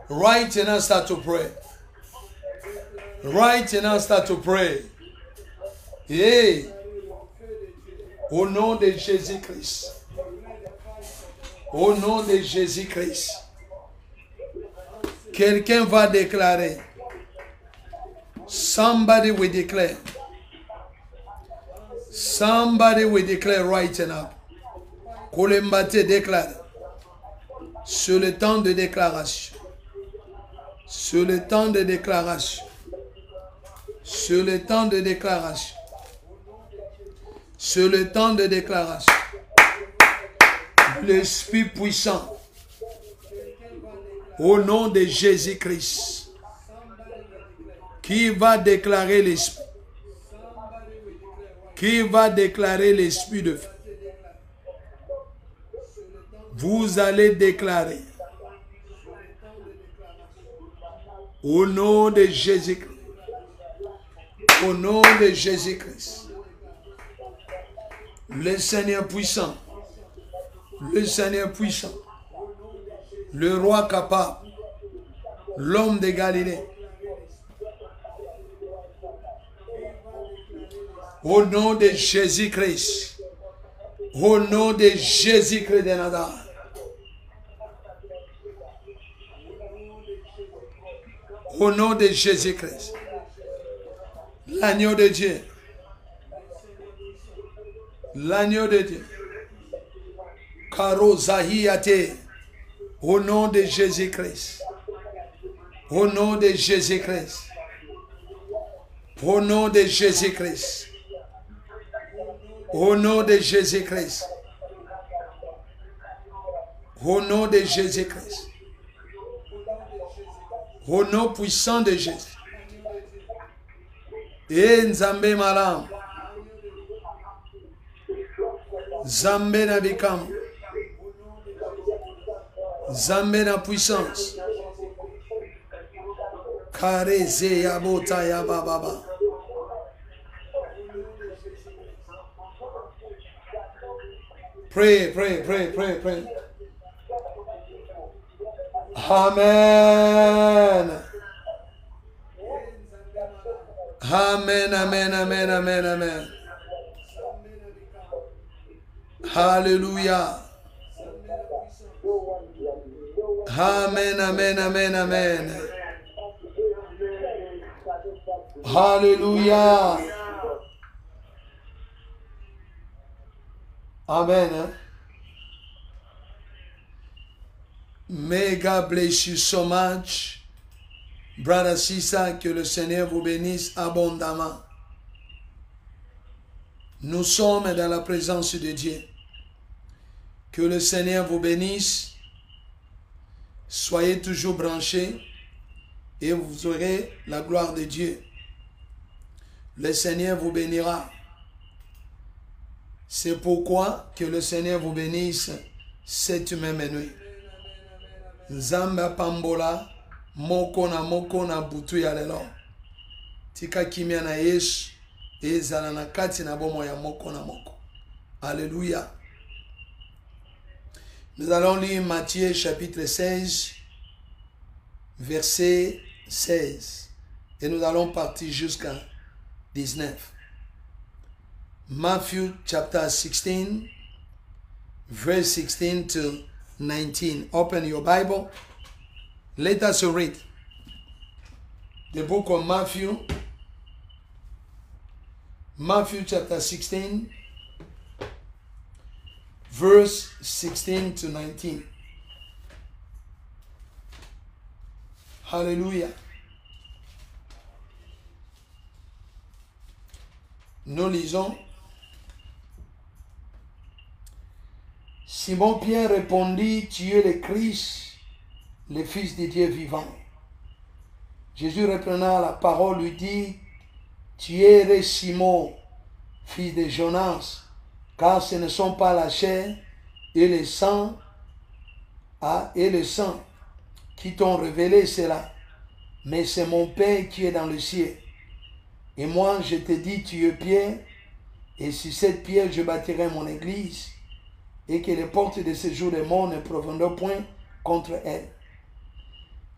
Right now, start to pray. Right now, start to pray. Yeah. Au nom de Jésus-Christ. Au nom de Jésus-Christ. Quelqu'un va déclarer. Somebody will declare. Somebody will declare right now. Kolembate déclare. Sur le temps de déclaration. Sur le temps de déclaration. Sur le temps de déclaration. Sur le temps de déclaration. L'Esprit puissant. Au nom de Jésus-Christ. Qui va déclarer l'Esprit? Qui va déclarer l'Esprit de feu? Vous allez déclarer. Au nom de Jésus-Christ. Au nom de Jésus-Christ. Le Seigneur puissant. Le Seigneur puissant. Le roi capable. L'homme de Galilée. Au nom de Jésus-Christ. Au nom de Jésus-Christ de Nazareth. Au nom de Jésus-Christ. L'agneau de Dieu. L'agneau de Dieu. Karo Zahiyate. Au nom de Jésus-Christ. Au nom de Jésus-Christ. Au nom de Jésus-Christ. Au nom de Jésus-Christ. Au nom de Jésus-Christ. Au nom puissant de Jésus. E Nzambe malam. Nzambe na bikam. Nzambe na puissance. Kareze yabota yababa. Pray, pray, pray, pray, pray. Amen. Amen, amen, amen, amen, amen. Hallelujah. Amen, amen, amen, amen. Hallelujah. Amen. May God bless you so much. Brother Sissa, que le Seigneur vous bénisse abondamment. Nous sommes dans la présence de Dieu. Que le Seigneur vous bénisse. Soyez toujours branchés et vous aurez la gloire de Dieu. Le Seigneur vous bénira. C'est pourquoi que le Seigneur vous bénisse cette même nuit. Nzamba pambola moko na butu ya lelo. Tika kimia na Yesu ezala na kati na bomo ya moko na moko. Alléluia. Nous allons lire Matthieu chapitre 16 verset 16 et nous allons partir jusqu'à 19. Matthew chapter 16 verse 16 to 19. Open your Bible. Let us read the book of Matthew. Matthew chapter 16 verse 16 to 19. Hallelujah. Nous lisons. Simon-Pierre répondit, tu es le Christ, le Fils de Dieu vivant. Jésus reprenant la parole lui dit, tu es Simon, fils de Jonas, car ce ne sont pas la chair et le sang qui t'ont révélé cela, mais c'est mon Père qui est dans le ciel. Et moi, je te dis, tu es Pierre, et sur cette pierre, je bâtirai mon église, et que les portes de ce jour de mort ne proviendront point contre elle.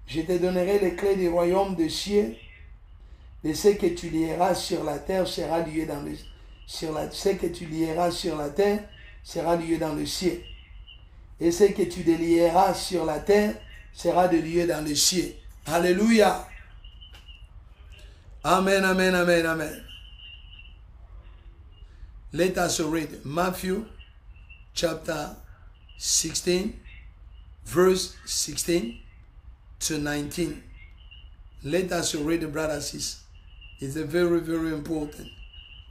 Je te donnerai les clés du royaume des cieux, et ce que tu lieras sur la terre sera lié dans le ce que tu lieras sur la terre sera lié dans le ciel. Et ce que tu délieras sur la terre sera délié dans le ciel. Alléluia. Amen, amen, amen, amen. Let us read Matthew chapter 16, verse 16 to 19. Let us read, brothers and sisters. It's a very, very important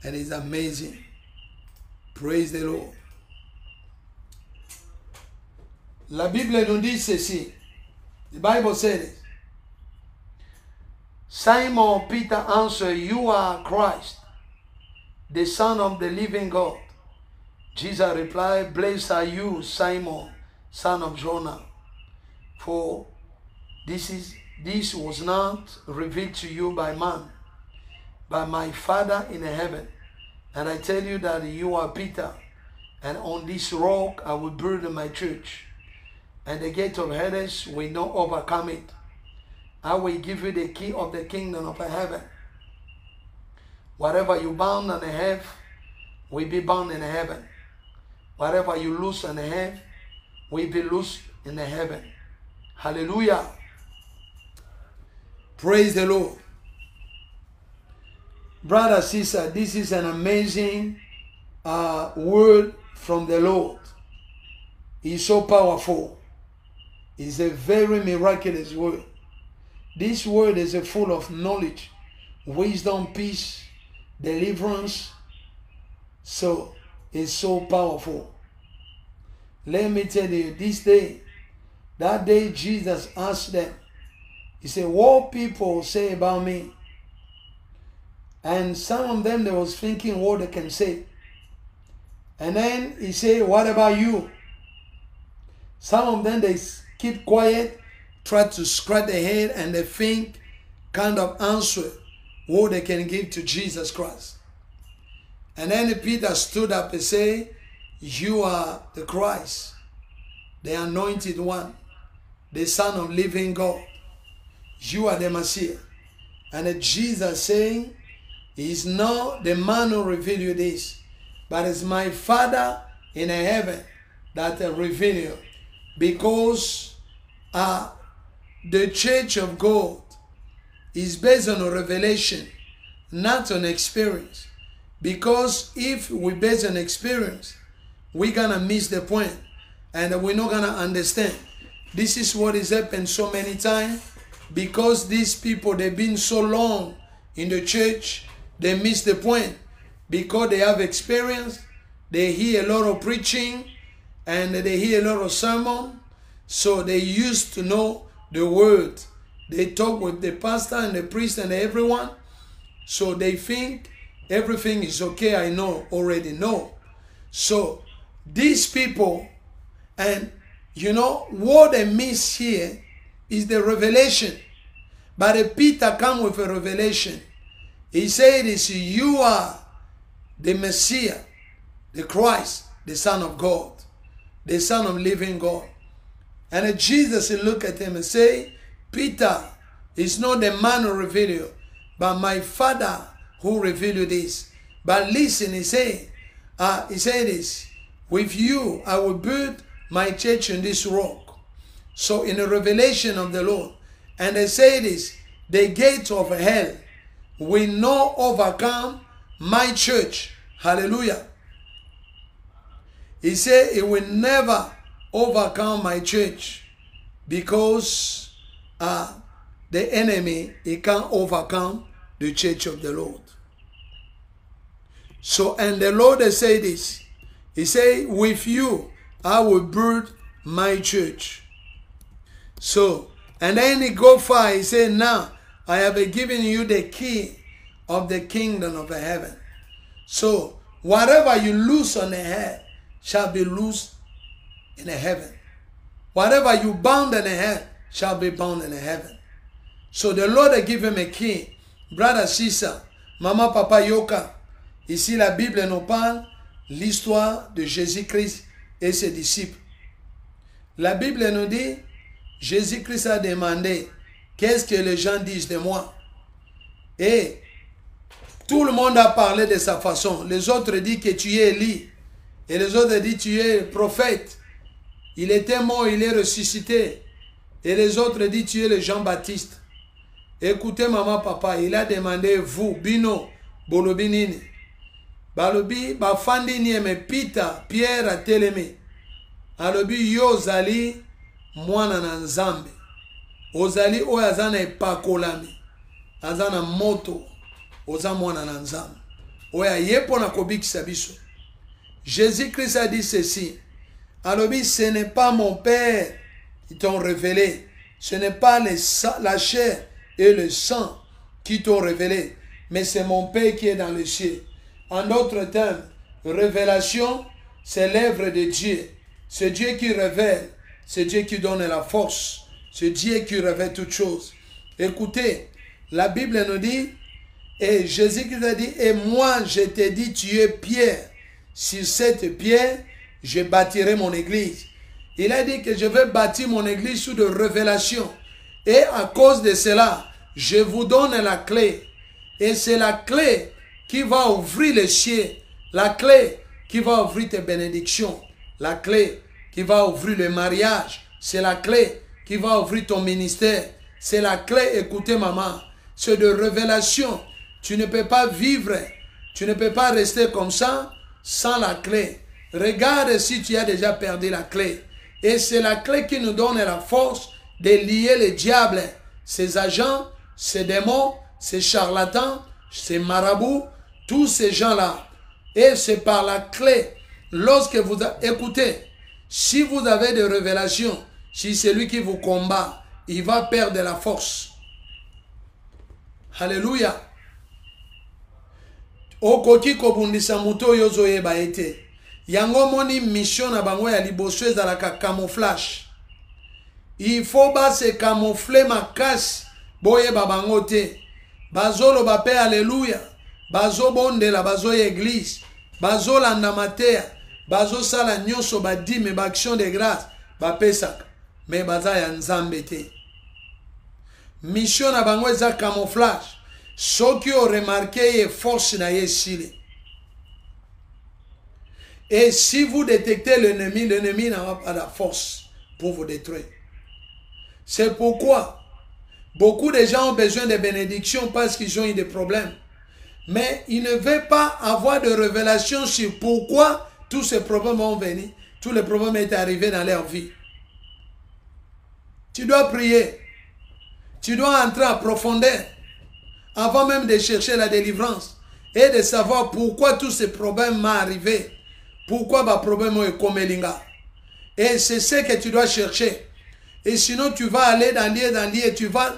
and it's amazing. Praise the Lord. La Bible nous dit ceci. The Bible says, Simon Peter answered, you are Christ, the Son of the living God. Jesus replied, blessed are you, Simon, son of Jonah, for this was not revealed to you by man, but my Father in heaven. And I tell you that you are Peter, and on this rock I will build my church, and the gate of Hades will not overcome it. I will give you the key of the kingdom of heaven. Whatever you bound on the earth will be bound in heaven. Whatever you loose on the earth will be loosed in the heaven. Hallelujah. Praise the Lord. Brother, sister, this is an amazing word from the Lord. It's so powerful. It's a very miraculous word. This word is full of knowledge, wisdom, peace, deliverance. So it's so powerful. Let me tell you, this day, that day Jesus asked them, he said, what people say about me? And some of them, they was thinking what they can say. And then he said, what about you? Some of them, they keep quiet, try to scratch their head, and they think kind of answer what they can give to Jesus Christ. And then Peter stood up and said, you are the Christ, the anointed one, the Son of living God. You are the Messiah. And Jesus saying, it's not the man who revealed you this, but it's my Father in heaven that revealed you. Because the church of God is based on a revelation, not on experience. Because if we base on experience, we're going to miss the point and we're not going to understand. This is what has happened so many times. Because these people, they've been so long in the church, they miss the point. Because they have experience, they hear a lot of preaching, and they hear a lot of sermon. So they used to know the word. They talk with the pastor and the priest and everyone. So they think everything is okay, I know, already know. So these people, and you know, what they miss here is the revelation. But Peter come with a revelation. He said, you are the Messiah, the Christ, the Son of God, the Son of living God. And Jesus looked at him and say, Peter, it's not the man who revealed you, but my Father who revealed you this. But listen, he said this, with you I will build my church in this rock. So in the revelation of the Lord, and they say this, the gates of hell will not overcome my church. Hallelujah. He said it will never overcome my church, because the enemy, he can't overcome the church of the Lord. So, and the Lord has said this. He said, with you I will build my church. So, and then he go far. He said, now I have given you the key of the kingdom of heaven. So, whatever you loose on the earth shall be loosed in the heaven. Whatever you bound in the earth shall be bound in the heaven. So the Lord a given him a key. Brother, sister, maman, papa, yoka. Ici la Bible nous parle l'histoire de Jésus-Christ et ses disciples. La Bible nous dit, Jésus-Christ a demandé, qu'est-ce que les gens disent de moi? Et tout le monde a parlé de sa façon. Les autres disent que tu es Élie. Et les autres disent que tu es prophète. Il était mort, il est ressuscité. Et les autres disent que tu es le Jean-Baptiste. Écoutez maman, papa, il a demandé vous, Bino, Bolobinini. Balobi, Bafandi Nieme, Peter, Pierre a telemi. Alobi, yo zali, mwana na nzambe. Ozali oyo azana epakolami. Azana moto. Oza mwana na nzambe. Oya yepo na kobikisa biso. Jésus-Christ a dit ceci. Alobi, ce n'est pas mon Père qui t'ont révélé. Ce n'est pas la chair et le sang qui t'ont révélé. Mais c'est mon Père qui est dans le ciel. En d'autres termes, révélation, c'est l'œuvre de Dieu. C'est Dieu qui révèle. C'est Dieu qui donne la force. C'est Dieu qui révèle toutes choses. Écoutez, la Bible nous dit, et Jésus-Christ a dit, et moi je t'ai dit, tu es Pierre. Sur cette pierre, je bâtirai mon église. Il a dit que je vais bâtir mon église sous de révélations. Et à cause de cela, je vous donne la clé. Et c'est la clé qui va ouvrir les cieux. La clé qui va ouvrir tes bénédictions. La clé qui va ouvrir le mariage. C'est la clé qui va ouvrir ton ministère. C'est la clé, écoutez maman, c'est de révélation. Tu ne peux pas vivre, tu ne peux pas rester comme ça sans la clé. Regarde si tu as déjà perdu la clé. Et c'est la clé qui nous donne la force de lier le diable, ses agents, ses démons, ses charlatans, ses marabouts, tous ces gens-là. Et c'est par la clé, lorsque vous écoutez, si vous avez des révélations, si c'est lui qui vous combat, il va perdre la force. Alléluia. okoki kobundisa moto oyo ozoyeba ete. Yango moni mission na bango ya liboso ezalaka camouflage. Il faut ba se camoufler makasi boyeba bango te. Bazoloba pe alléluia. Bazobondela bazoya église. Bazolanda mateya. Bazosala nyonso badime ba action de grâce. Bapesaka. Mais baza ya nzambe te. Mission na bango eza camouflage. Soki o remarqué ye force na ye sile. Et si vous détectez l'ennemi n'a pas la force pour vous détruire. C'est pourquoi beaucoup de gens ont besoin de bénédictions parce qu'ils ont eu des problèmes. Mais ils ne veulent pas avoir de révélation sur pourquoi tous ces problèmes vont venir. Tous les problèmes étaient arrivés dans leur vie. Tu dois prier. Tu dois entrer en profondeur avant même de chercher la délivrance et de savoir pourquoi tous ces problèmes m'ont arrivé. Pourquoi ma problème est comme Elinga. Et c'est ce que tu dois chercher. Et sinon tu vas aller dans lieu, tu vas,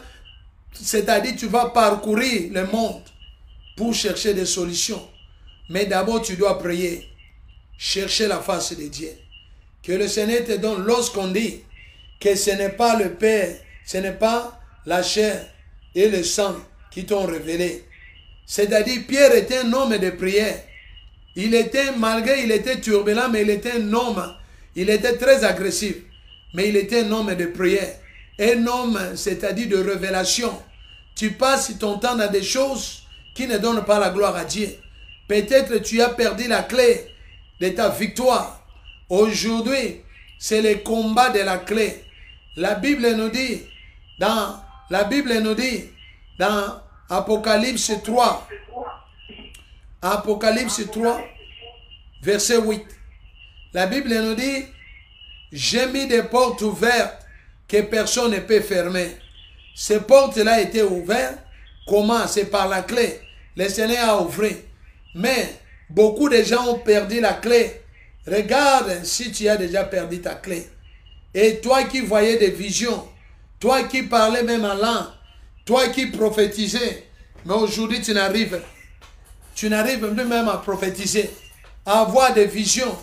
c'est-à-dire tu vas parcourir le monde pour chercher des solutions. Mais d'abord tu dois prier. Chercher la face de Dieu. Que le Seigneur te donne lorsqu'on dit que ce n'est pas le Père, ce n'est pas la chair et le sang qui t'ont révélé. C'est-à-dire Pierre était un homme de prière. Il était turbulent, mais il était un homme. Il était très agressif, mais il était un homme de prière. Un homme, c'est-à-dire de révélation. Tu passes ton temps dans des choses qui ne donnent pas la gloire à Dieu. Peut-être tu as perdu la clé de ta victoire. Aujourd'hui, c'est le combat de la clé. La Bible nous dit, dans Apocalypse 3, Apocalypse 3, verset 8. La Bible nous dit, j'ai mis des portes ouvertes que personne ne peut fermer. Ces portes-là étaient ouvertes. Comment? C'est par la clé. Le Seigneur a ouvert. Mais beaucoup de gens ont perdu la clé. Regarde si tu as déjà perdu ta clé. Et toi qui voyais des visions, toi qui parlais même en langue, toi qui prophétisais, mais aujourd'hui tu n'arrives plus même à prophétiser, à avoir des visions.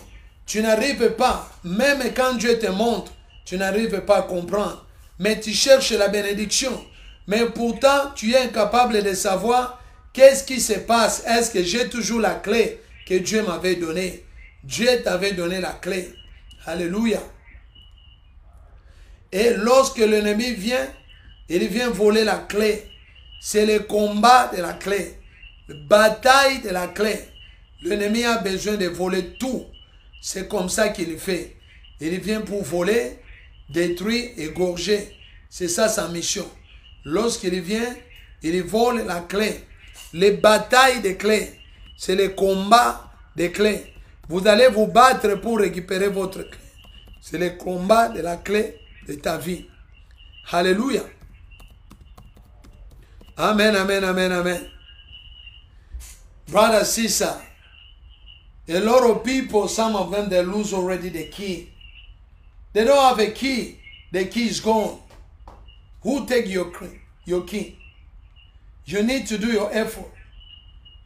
Tu n'arrives pas, même quand Dieu te montre, tu n'arrives pas à comprendre. Mais tu cherches la bénédiction. Mais pourtant, tu es incapable de savoir qu'est-ce qui se passe. Est-ce que j'ai toujours la clé que Dieu m'avait donnée? Dieu t'avait donné la clé. Alléluia. Et lorsque l'ennemi vient, il vient voler la clé. C'est le combat de la clé. La bataille de la clé. L'ennemi a besoin de voler tout. C'est comme ça qu'il fait. Il vient pour voler, détruire, égorger. C'est ça sa mission. Lorsqu'il vient, il vole la clé. Les batailles des clés, c'est le combat des clés. Vous allez vous battre pour récupérer votre clé. C'est le combat de la clé de ta vie. Alléluia. Amen, amen, amen, amen. Brother, sister, a lot of people, some of them, they lose already the key. They don't have a key. The key is gone. Who take your key? You need to do your effort.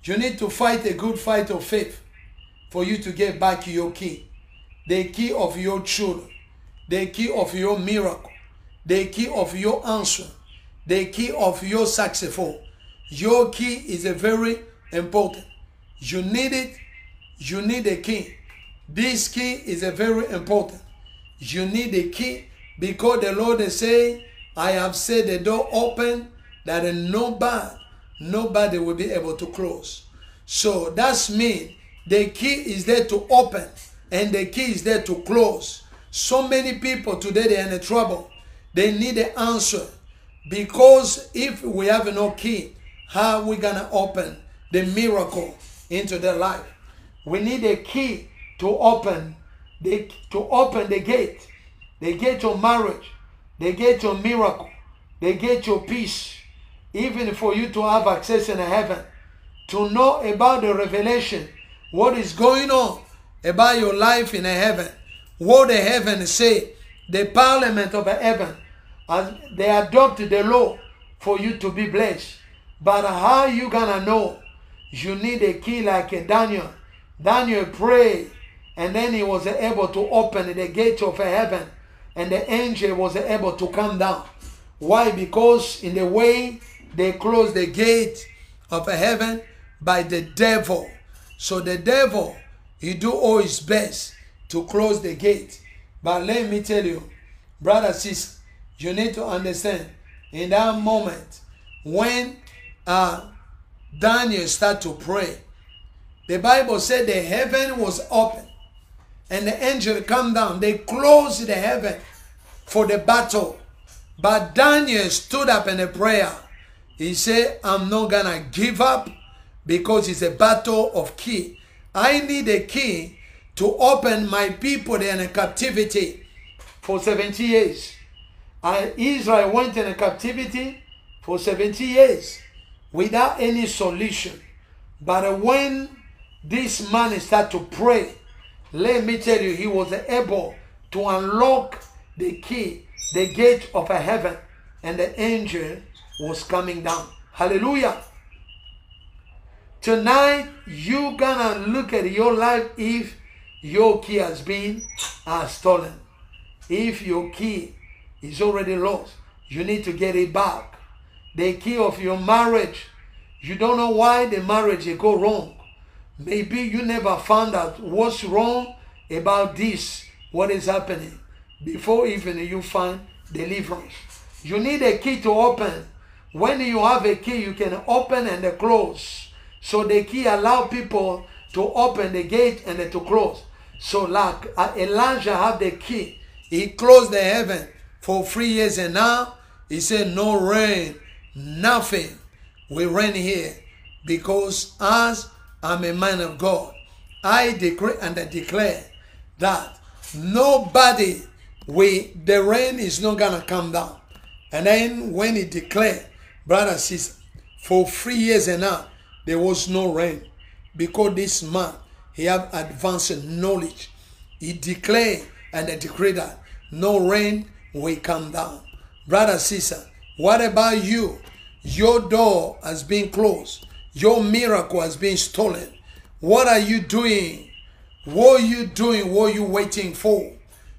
You need to fight a good fight of faith for you to get back your key. The key of your children. The key of your miracle. The key of your answer. The key of your successful. Your key is a very important. You need it. You need a key. This key is a very important. You need a key because the Lord is saying, I have set the door open that nobody will be able to close. So that's mean the key is there to open and the key is there to close. So many people today, they are in trouble. They need the answer because if we have no key, how are we going to open the miracle into their life? We need a key to open the gate of marriage, the gate of miracle, the gate of peace, even for you to have access in heaven, to know about the revelation, what is going on about your life in heaven, what the heaven say, the parliament of heaven, as they adopt the law for you to be blessed. But how you gonna know? You need a key like Daniel. Daniel prayed, and then he was able to open the gate of heaven, and the angel was able to come down. Why? Because in the way they closed the gate of heaven by the devil. So the devil, he do all his best to close the gate. But let me tell you, brother, sister, you need to understand, in that moment, when Daniel started to pray, the Bible said the heaven was open, and the angel come down. They closed the heaven for the battle. But Daniel stood up in a prayer. He said, I'm not going to give up, because it's a battle of key. I need a key to open my people. They're in captivity for 70 years. Israel went in captivity for 70 years without any solution. But when this man started to pray, let me tell you, he was able to unlock the key, the gate of heaven, and the angel was coming down. Hallelujah. Tonight, you're gonna look at your life if your key has been stolen. If your key is already lost, you need to get it back. The key of your marriage, you don't know why the marriage go wrong. Maybe you never found out what's wrong about this, what is happening, before even you find deliverance. You need a key to open. When you have a key, you can open and close. So the key allows people to open the gate and to close. So like Elijah had the key. He closed the heaven for 3 years, and now he said no rain, nothing will rain here, because as I'm a man of God, I decree and I declare that nobody the rain is not going to come down. And then when he declared, brother, sister, for 3 years and now, there was no rain, because this man, he have advanced knowledge. He declared and decreed that no rain will come down. Brother, sister, what about you? Your door has been closed. Your miracle has been stolen. What are you doing? What are you doing? What are you waiting for?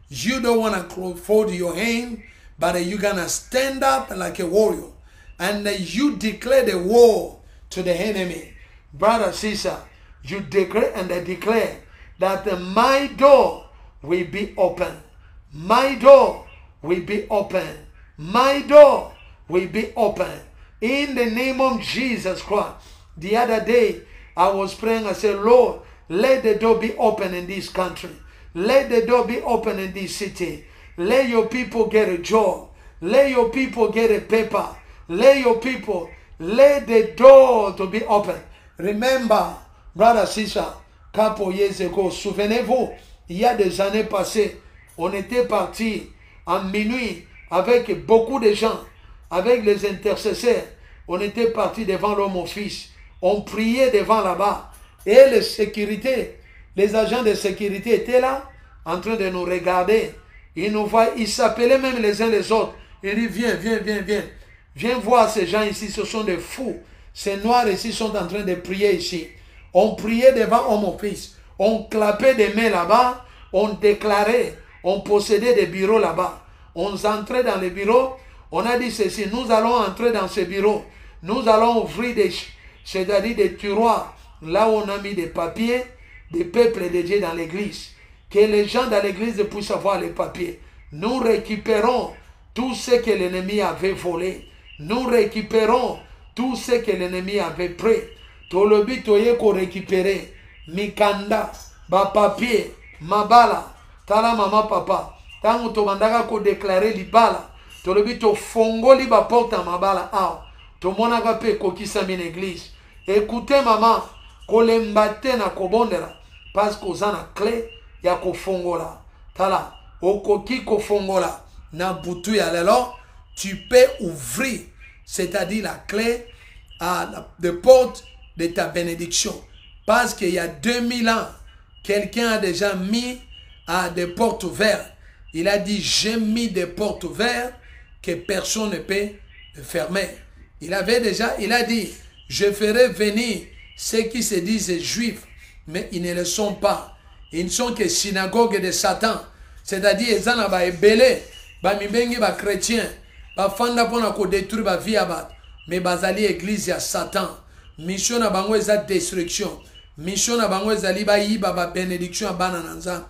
You don't want to fold your hand, but you're going to stand up like a warrior, and you declare the war to the enemy. Brother, sister, you declare and declare that my door will be open. My door will be open. My door will be open. In the name of Jesus Christ. The other day, I was praying. I said, Lord, let the door be open in this country. Let the door be open in this city. Let your people get a job. Let your people get a paper. Let your people, let the door to be open. Remember, brother, sister, couple years ago, souvenez-vous, il y a des années passées, on était parti en minuit avec beaucoup de gens, avec les intercesseurs. On était parti devant l'homme au fils. On priait devant là-bas. Et les sécurités, les agents de sécurité étaient là, en train de nous regarder. Ils nous voient, ils s'appelaient même les uns les autres. Ils disent, viens, viens, viens, viens. Viens voir ces gens ici, ce sont des fous. Ces noirs ici sont en train de prier ici. On priait devant l'homme au fils. On clapait des mains là-bas. On déclarait. On possédait des bureaux là-bas. On entrait dans les bureaux. On a dit ceci, nous allons entrer dans ce bureau. Nous allons ouvrir c'est-à-dire des tiroirs. Là où on a mis des papiers, des peuples de Dieu dans l'église. Que les gens dans l'église puissent avoir les papiers. Nous récupérons tout ce que l'ennemi avait volé. Nous récupérons tout ce que l'ennemi avait pris. Tolobi toye ko récupérer. Mikanda, ba papier, mabala, tala mama papa. Tango to bandaka ko déclarer libala. Tolobi to fongoli ba porta mabala ao. To monaka pe kokisa min église. Écoutez maman, kolembate na kobondela. Parce que ozana clé ya kofongola. Tala, okoki kofongola. Na butu ya lelo, tu peux ouvrir, c'est-à-dire la clé à la porte de ta bénédiction. Parce qu'il y a 2000 ans, quelqu'un a déjà mis des portes ouvertes. Il a dit, j'ai mis des portes ouvertes que personne ne peut fermer. Il a dit, je ferai venir ceux qui se disent juifs, mais ils ne le sont pas. Ils ne sont que synagogue de Satan. C'est-à-dire, ils ont ba ebele, ba mibengi ba chrétien, ba fanda pona ko détruire ba vie abat, mais bazali église ya Satan. Mission na bango eza destruction. Mission na bango ezali ba yiba ba bénédiction ya bana na Nzambe.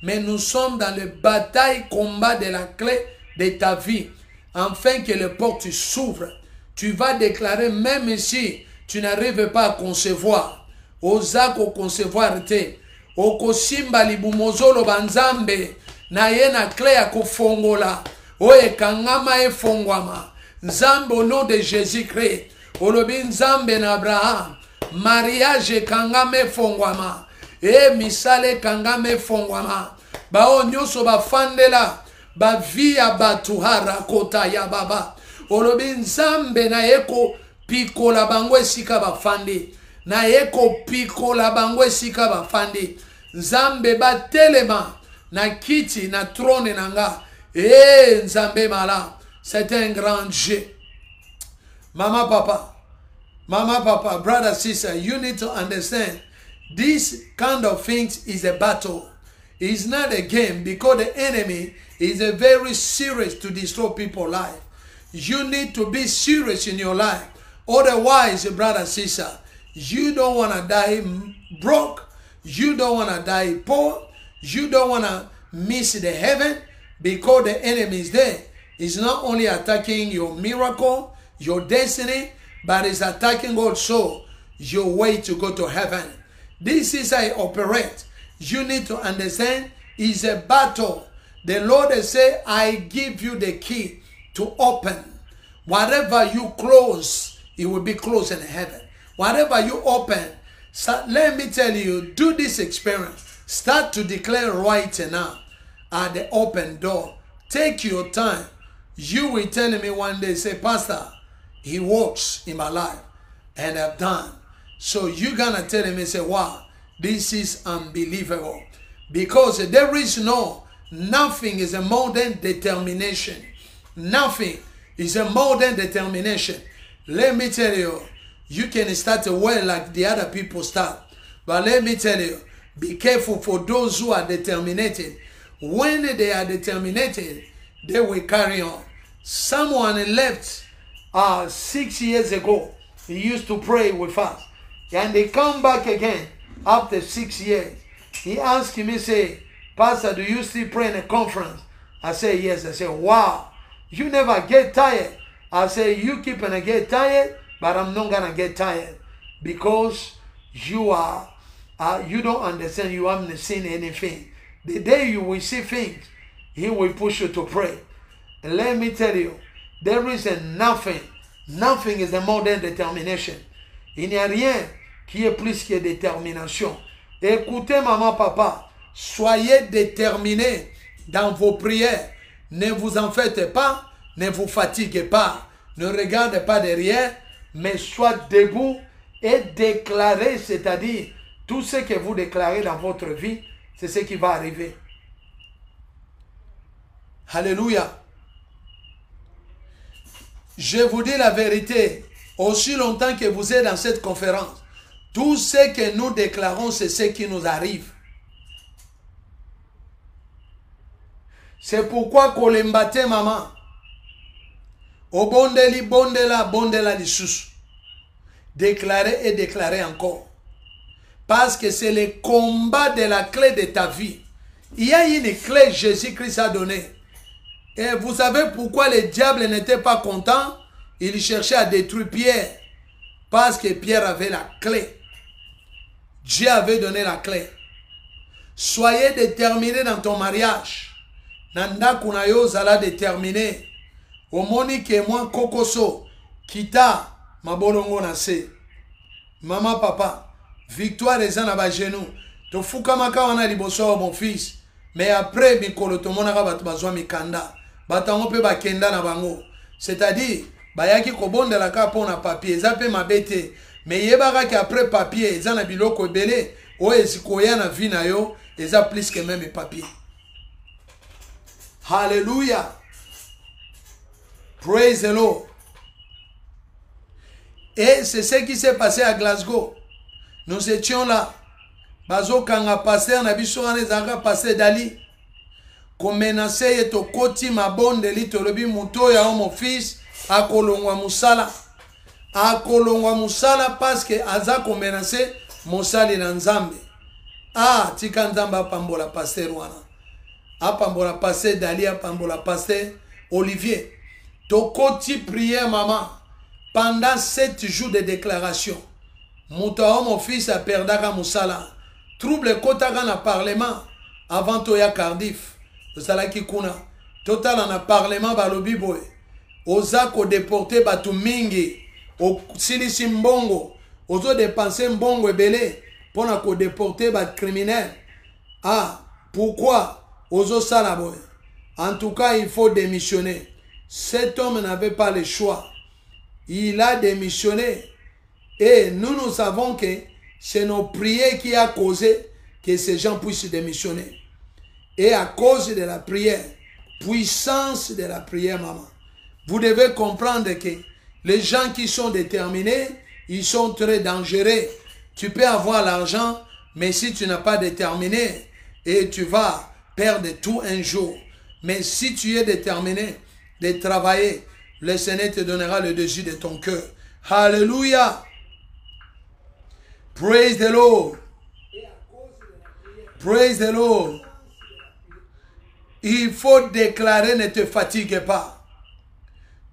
Mais nous sommes dans le bataille combat de la clé de ta vie, afin que les portes s'ouvrent. Tu vas déclarer, même si tu n'arrives pas à concevoir, osako concevoir te, okosimba libumozolo banzambe, na ye na clé ya kofongola, oye kangama e fongwama, nzambe au nom de Jésus-Christ, olobi nzambe na Abraham, mariage kangame fongwama, e misale kangame fongwama, bao nyoso bafandela, ba via batuhara kota ya baba, olobi nzambe na eko piko la bango esika bafandi, na eko piko la bango esika bafandi, nzambe batelema, na kiti na trône nanga, nzambe mala, c'est un grand jeu. Mama papa, brother, sister, you need to understand, this kind of things is a battle. It's not a game, because the enemy is a very serious to destroy people's life. You need to be serious in your life. Otherwise, brother, sister, you don't want to die broke. You don't want to die poor. You don't want to miss the heaven, because the enemy is there. It's not only attacking your miracle, your destiny, but it's attacking also your way to go to heaven. This is how I operate. You need to understand, it's a battle. The Lord has said, I give you the key to open. Whatever you close, it will be closed in heaven. Whatever you open, so let me tell you, do this experience. Start to declare right now at the open door. Take your time. You will tell me one day, say, Pastor, he works in my life and I've done. So you're going to tell me, say, wow, this is unbelievable. Because there is nothing is a more than determination. Nothing is a more than determination. Let me tell you, you can start well like the other people start. But let me tell you, be careful for those who are determined. When they are determined, they will carry on. Someone left 6 years ago. He used to pray with us. And they come back again after 6 years. He asked me, say, Pastor, do you still pray in a conference? I say, yes. I say, wow, you never get tired. I say, you keep on get tired, but I'm not going to get tired. Because you don't understand, you haven't seen anything. The day you will see things, he will push you to pray. And let me tell you, there is nothing. Nothing is a more than determination. Il n'y a rien qui est plus que détermination. Écoutez, maman, papa, soyez déterminés dans vos prières. Ne vous en faites pas, ne vous fatiguez pas. Ne regardez pas derrière, mais soyez debout et déclarez, c'est-à-dire, tout ce que vous déclarez dans votre vie, c'est ce qui va arriver. Alléluia. Je vous dis la vérité, aussi longtemps que vous êtes dans cette conférence, tout ce que nous déclarons, c'est ce qui nous arrive. C'est pourquoi kolembate maman, obondeli bondela bondela lisusu, déclarer et déclarer encore. Parce que c'est le combat de la clé de ta vie. Il y a une clé que Jésus-Christ a donnée. Et vous savez pourquoi le diable n'était pas content? Il cherchait à détruire Pierre. Parce que Pierre avait la clé. Dieu avait donné la clé. Soyez déterminés dans ton mariage. Nanda kunayo zala déterminé. Omoni ke moi kokoso. Kita mabolongo na se. Maman, papa. Victoire est dans bas genou. To fukamaka wana liboso mon fils. Mais après mikolo to monaka batu bazwa mikanda. Batango pe bakenda na bango. C'est-à-dire bayaki kobondela ka pona papier, za pe mabete. Mais yebaka ki après papier, za na biloko ebele, o ezikoya na vie na yo, eza plus que même papier. Hallelujah. Praise the Lord. Et c'est ce qui s'est passé à Glasgow. Nous étions là. Bazo kanga pasteur na biso wana ezaka pasteur Dali. Ko menacer ye to koti mabonde li to lobi muto ya mon fils akolongwa musala. Akolongwa musala parce que aza ko menacer mosali na Nzambe. Ah, tika Nzambe apambola pasteur wana. Apambola pasteur Dali, apambola pasteur Olivier. To koti prière maman pendant 7 jours de déclaration. Muto ya mon fils a perdaka musala. Trouble kotaka na parlement avant toya Cardiff. Osalaki kuna. Total na parlement balobi boy. Oza ko déporter batu mingi. O silisi mbongo. Ozo dépenser mbongo ebele pona ko déporter bat criminel. Ah, pourquoi ozo sala boy? En tout cas, il faut démissionner. Cet homme n'avait pas le choix. Il a démissionné. Et nous savons que c'est nos prières qui a causé que ces gens puissent démissionner. Et à cause de la prière, puissance de la prière, maman, vous devez comprendre que les gens qui sont déterminés, ils sont très dangereux. Tu peux avoir l'argent, mais si tu n'as pas déterminé, et tu vas perdre tout un jour. Mais si tu es déterminé de travailler, le Seigneur te donnera le désir de ton cœur. Alléluia. Praise the Lord. Praise the Lord. Il faut déclarer, ne te fatigue pas.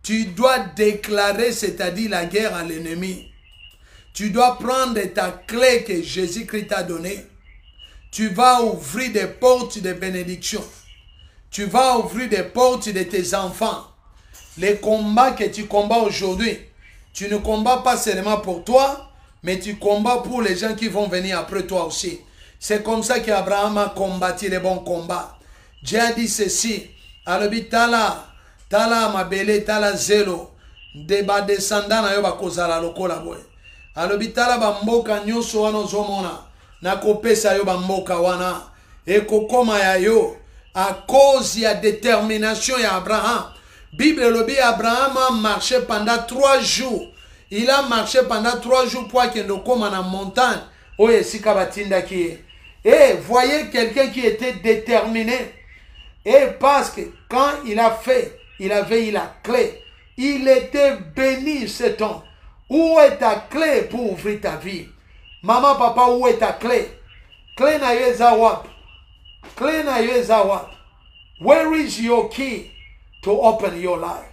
Tu dois déclarer, c'est-à-dire la guerre à l'ennemi. Tu dois prendre ta clé que Jésus-Christ t'a donnée. Tu vas ouvrir des portes de bénédiction. Tu vas ouvrir des portes de tes enfants. Les combats que tu combats aujourd'hui, tu ne combats pas seulement pour toi, mais tu combats pour les gens qui vont venir après toi aussi. C'est comme ça qu'Abraham a combattu les bons combats. Dieu a dit ceci. Alobi tala mabele, tala zelo. Deba descendant na yo bakozala lokola boy. Alobi tala ba mboka nyonso wana ozomona. Na kopesa yo ba mboka wana. E kokoma ya yo. À cause de la détermination d'Abraham. Bible lobi Abraham a marché pendant 3 jours. Il a marché pendant 3 jours pour qu'il ne comme en montagne. Et voyez quelqu'un qui était déterminé. Et parce que quand il a fait, il avait eu la clé. Il était béni cet homme. Où est ta clé pour ouvrir ta vie? Maman, papa, où est ta clé? Clé na yo zawap. Clé na yo zawap. Where is your key to open your life?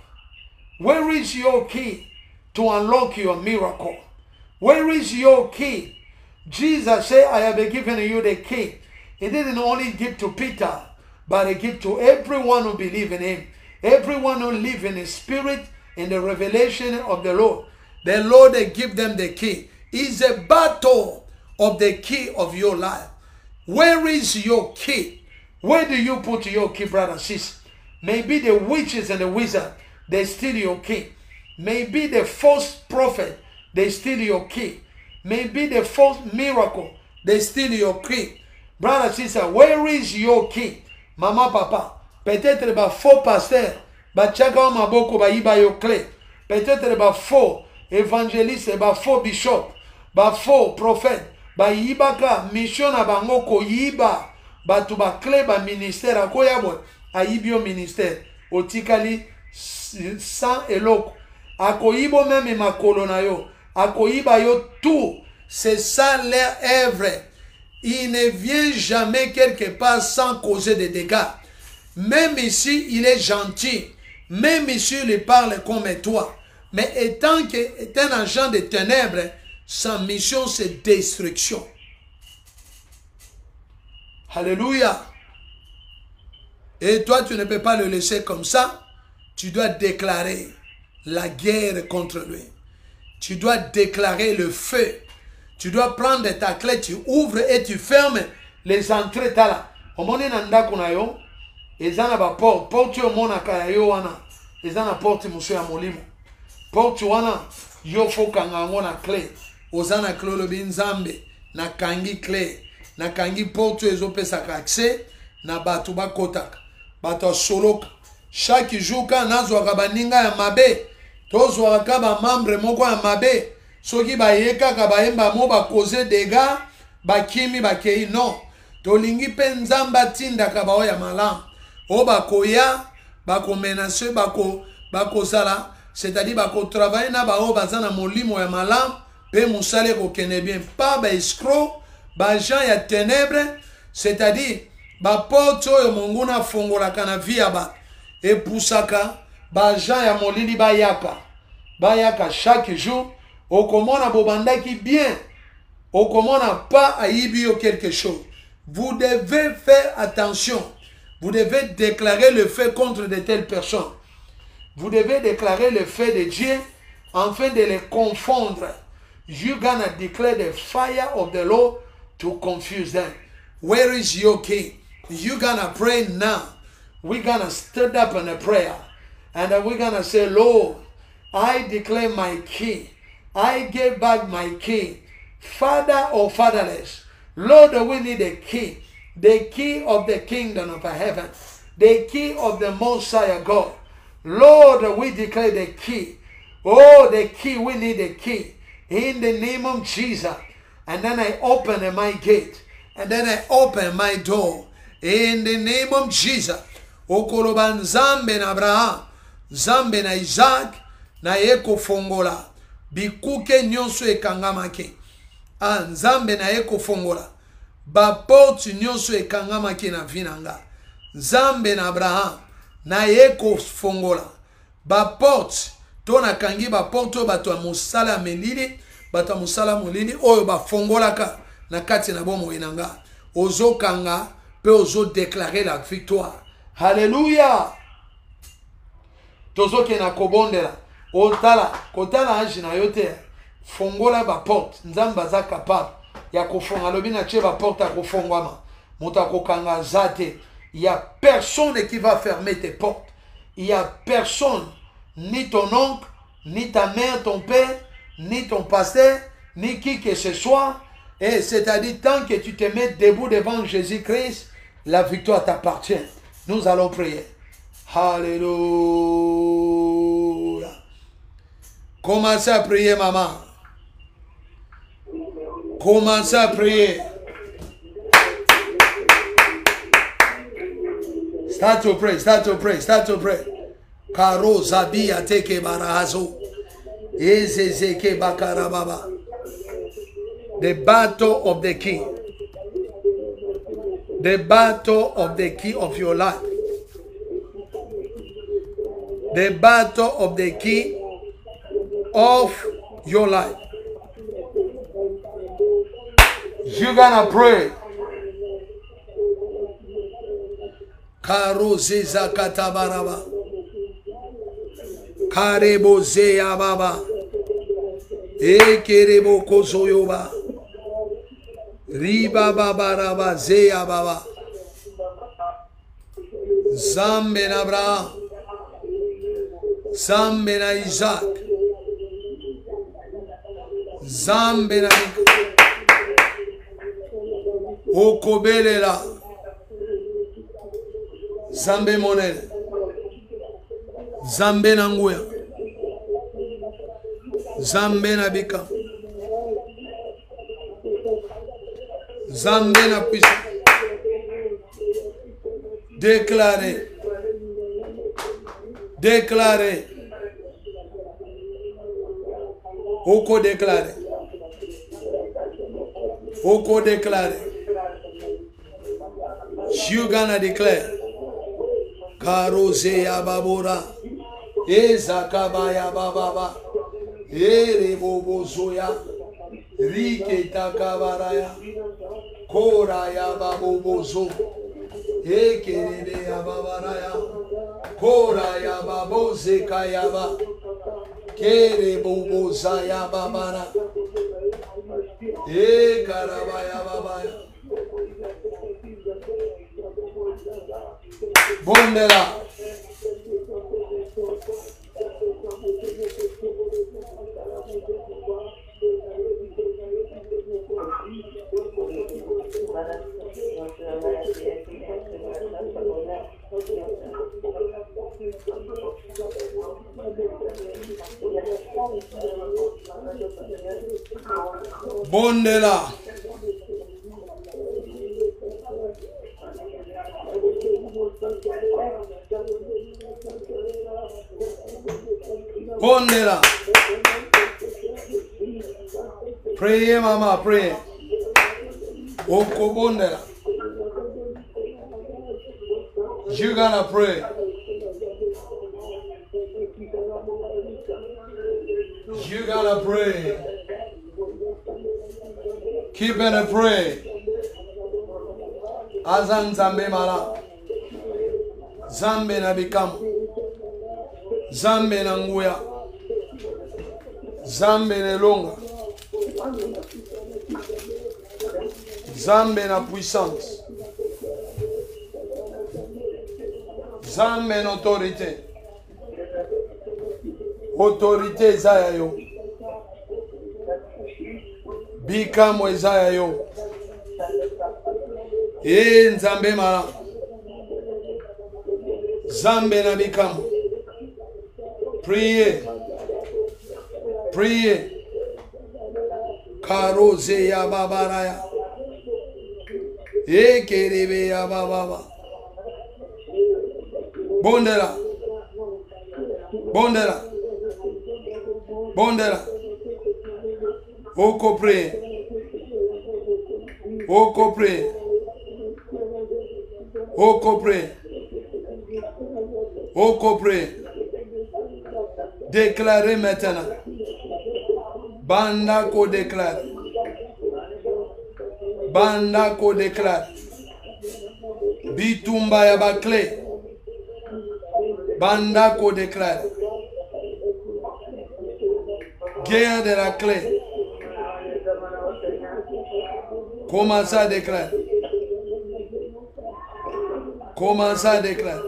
Where is your key to unlock your miracle? Where is your key? Jesus said, I have given you the key. He didn't only give to Peter, but he gave to everyone who believes in him. Everyone who lives in the spirit, in the revelation of the Lord. The Lord give them the key. It's a battle of the key of your life. Where is your key? Where do you put your key, brother and sister? Maybe the witches and the wizards, they steal your key. Maybe the false prophet, they steal your key. Maybe the false miracle, they steal your key. Brother, sister, where is your key? Mama, papa, peut-être le faux pasteur, chaka maboko ba iba yo clé. Peut-être le faux évangéliste, faux bishop, faux prophète, ba ibaka mission na bango ko yiba, tu ba clé ba ministère akoyabo, aibio ministère, otikali sans eloko. Akoyibo même makolo na yo. Akoyiba yo tout. C'est ça leur œuvre. Il ne vient jamais quelque part sans causer des dégâts. Même ici, il est gentil. Même ici, il parle comme toi. Mais étant un agent de ténèbres, sa mission, c'est destruction. Alléluia. Et toi, tu ne peux pas le laisser comme ça. Tu dois déclarer la guerre contre lui. Tu dois déclarer le feu. Tu dois prendre ta clé, tu ouvres et tu fermes les entrées. Au moment où ils ont la porte. Porte au monde à yo wana. Ils ont la porte monsieur à molimo. Porte wana yo faut kangango na clé. Ozana clé le binzambe na kangi clé. Na kangi porte ezopesa accès na batu ba kotaka. Batu soloka. Chaque jour quand nazwa baninga ya mabe, tozwa ba membre moko ya mabe. soki baye kaka bayemba mo causer dégâts bakimi bakei non tolingi mpe nzambe atindaka bao ya malamu o bakoya bakomenace bakozala c'est-à-dire bakotravaille na bao baza na molimo ya malamu mpe mosala ekokende bien pa baescro bajean ya ténèbre c'est-à-dire baporte oyo monguna afongolaka na vie ya bato epusaka bajean ya molili bayaka chaque jour okomona bobandaki bien okomona pas ayibi yo quelque chose. Vous devez faire attention. Vous devez déclarer le fait contre de telles personnes. Vous devez déclarer le fait de Dieu afin de les confondre. You're gonna declare the fire of the Lord to confuse them. Where is your king? You're gonna pray now. We're gonna stand up in a prayer. And then we're gonna say, Lord, I declare my king. I give back my king. Father or fatherless. Lord, we need a key. The key of the kingdom of heaven. The key of the Most High God. Lord, we declare the key. Oh, the key. We need the key. In the name of Jesus. And then I open my gate. And then I open my door. In the name of Jesus. Okoloban Zambe na Abraham. Zambe na Isaac. Na eko fongola. Bikuke nyonso ekangamaki. Nzambe na eko fongola. Ba porte nyonso ekangamaki na vinanga. Nzambe na Abraham. Na eko fongola. Ba porte. Tona kangi ba porte bato ya musala melili. Bato ya musala molili. Oyo ba fongolaka. Na kati na bomo inanga. Ozo kanga. Pe ozo déclarer la victoire. Alléluia. Tozo ke na kobondela. Otala. Kotala anji na yote. Fongola ba porte. Nzamba za capable. Ya kofonga lobi na tche ba porte a kofongwama. Mota kokanga zate. Il y a personne qui va fermer tes portes. Il y a personne. Ni ton oncle, ni ta mère, ton père, ni ton pasteur, ni qui que ce soit. Et c'est-à-dire, tant que tu te mets debout devant Jésus-Christ, la victoire t'appartient. Nous allons prier. Alléluia. Commencez à prier, maman. Commencez à prier. Start to pray, start to pray, start to pray. Karo zabia teke barahazo. Ezezeke bakarababa. The battle of the king. The battle of the key of your life. The battle of the key of your life. You're gonna pray. Karo zeza katabaraba. Karebo zeya baba. Ekerebo kozoyoba. Riba babaraba zeya baba. Zambe na Abraham. Zambe na Isaac. Zambe na Okobelela. Zambe monene. Zambe na nguya. Zambe na bika. Zambe na puissance. Déclarez. Déclarez. Oko déclarez. Oko déclarez. You gonna declare. Karoze ya babora. Ezakaba ya bababa. Ere bobozoya. Rike takabaraya. Kora ya babobozo. Ekerebe ya babaraya. Kora ya baboze kayaba. Kere boboza ya babara. Ekaraba ya babaya. Bondela. Bondela. Bondela. Pray, mama, pray. Oko bondela. You gotta pray. You gotta pray. Keep it pray. Azan zambe mala. Zambe na bikamu. Zambe na nguya. Zambe na longa. Zambe na puissance. Zambe na autorité. Autorité zaya yo. Bikamu zaya yo. Nzambe mala. Zambe na bikamu. Priez. Priez. Karoze ya babaraya. Ekerebe ya bababa. Bondela. Bondela. Bondela. Oko prie. Oko prie. Oko prie. Oko prie. Déclarez maintenant. Banda ko déclare. Banda ko déclare. Bitumba ya bakle. Banda ko déclare. Guerre de la clé. Comment ça déclare? Comment ça déclare?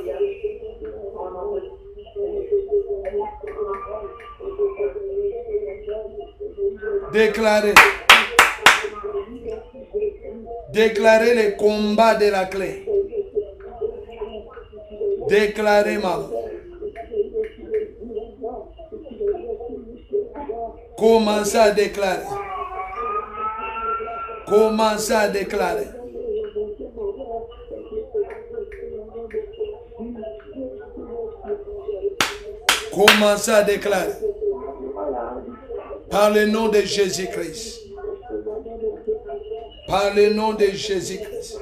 Déclarez. Déclarez les combats de la clé. Déclarez, maman. Commencez à déclarer. Commencez à déclarer. Commencez à déclarer. Par le nom de Jésus-Christ. Par le nom de Jésus-Christ.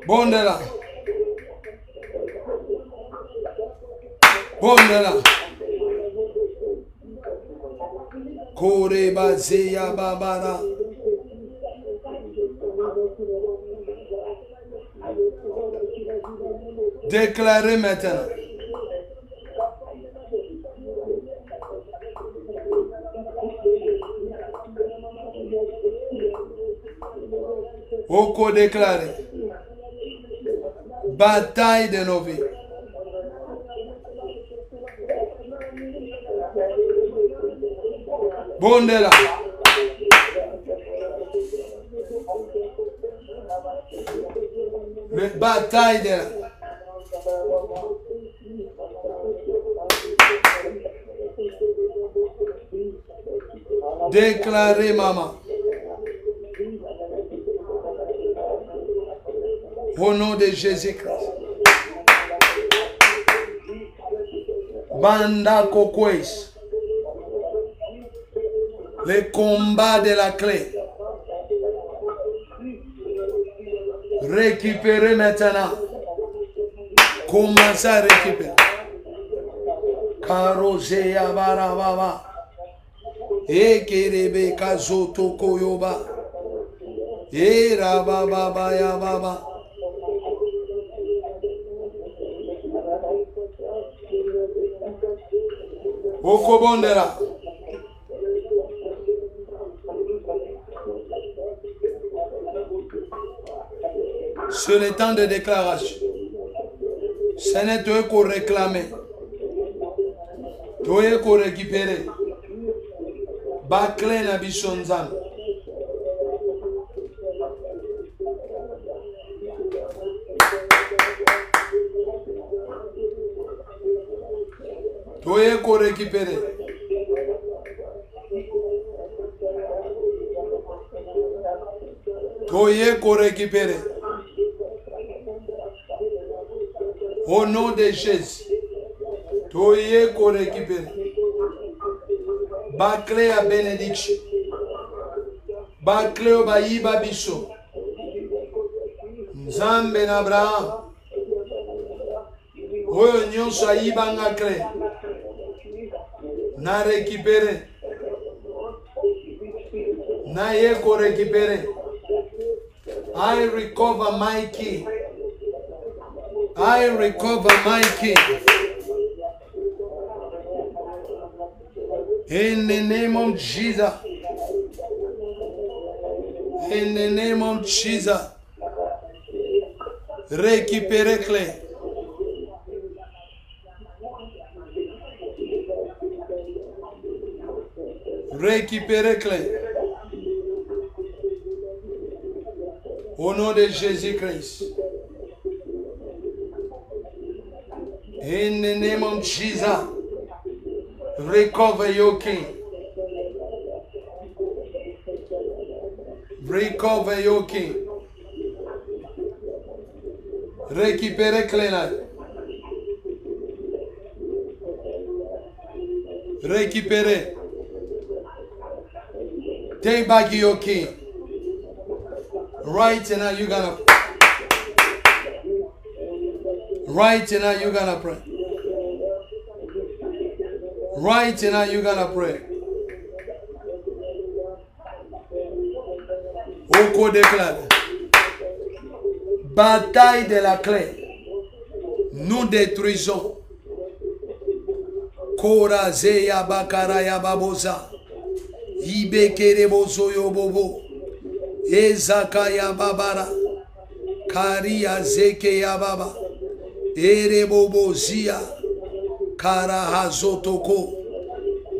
Bondela. Bondela. Kore bazeya babara. Déclarez maintenant. Oko déclaré. Bataille de nos vies. Bondela. Le bataille de la... Déclarez, maman. Au nom de Jésus-Christ. Banda Kokwes. Le combat de la clé. Récupérez maintenant. Commencez à récupérer. Karose ya barababa. Ekerebe kazoto koyoba. Erababa ya baba. Okobondera. C'est le temps de déclaration. Ce n'est toi qu'on réclame. Toi qu'on récupère. Bakle na bisonzang. Toye ko récupérer. Toye ko récupérer. Au nom de Jésus. Toye ko récupérer. Bakle a bénédiction. Bakle o bayiba biso. Nzambe na Abraham. Oyo nyonso ayiba ngakle. Na récupérer. Na ye ko récupérer. I recover my key. I recover my key. In the name of Jesus. In the name of Jesus. Récupérer clé. Récupérer clé. Au nom de Jésus-Christ. In the name of Jesus. Recover your king. Recover your king. Récupérer clé là. Récupérer. Take back your king. Right now you're gonna pray. Right now you're gonna pray. Right now you're gonna pray. Oko déclare. Bataille de la clé. Nous détruisons. Kora zeya bakara ya babosa. Ibekere bozo yo bobo. Ezaka ya babara. Karia zeke ya baba. Ere bobo zia. Kara hazotoko.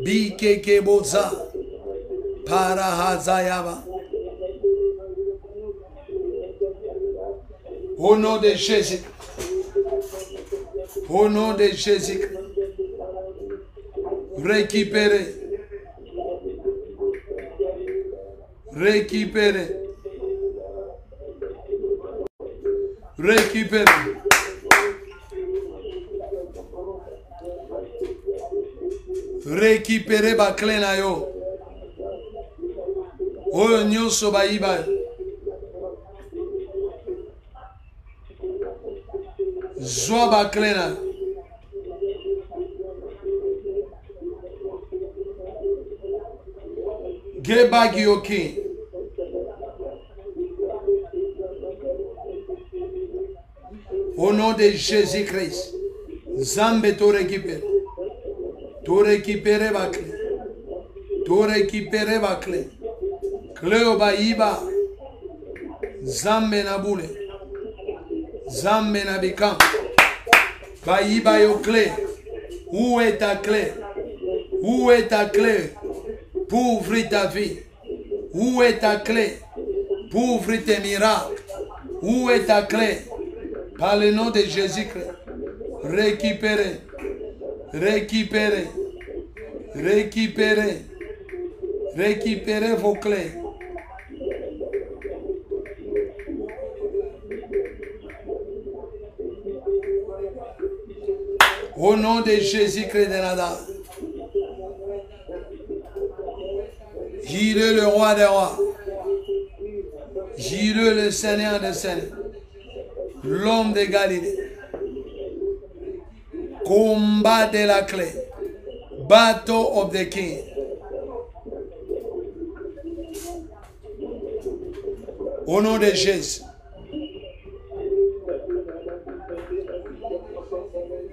Bikeke boza. Para hazayaba. Au nom de Jésus. Au nom de Jésus. Récupérez. Récupérez. Récupérez. Récupérez ba clé na yo. Oyo nyonso ba iba. Zwa ba clé na. Get back your king. Au nom de Jésus-Christ. Zambe to récupère. To récupérer ma clé. To récupérer ma clé. Clé au baïba. Zambe na boule. Zambe na bikam. Baïba yo clé. Où est ta clé? Où est ta clé pour ouvrir ta vie? Où est ta clé pour ouvrir tes miracles? Où est ta clé? Par le nom de Jésus-Christ. Récupérez. Récupérez. Récupérez. Récupérez vos clés. Au nom de Jésus-Christ de Nazareth. J'irai le roi des rois. J'irai le Seigneur des seigneurs. L'homme de Galilée. Combat de la clé. Battle of the king. Au nom de Jésus.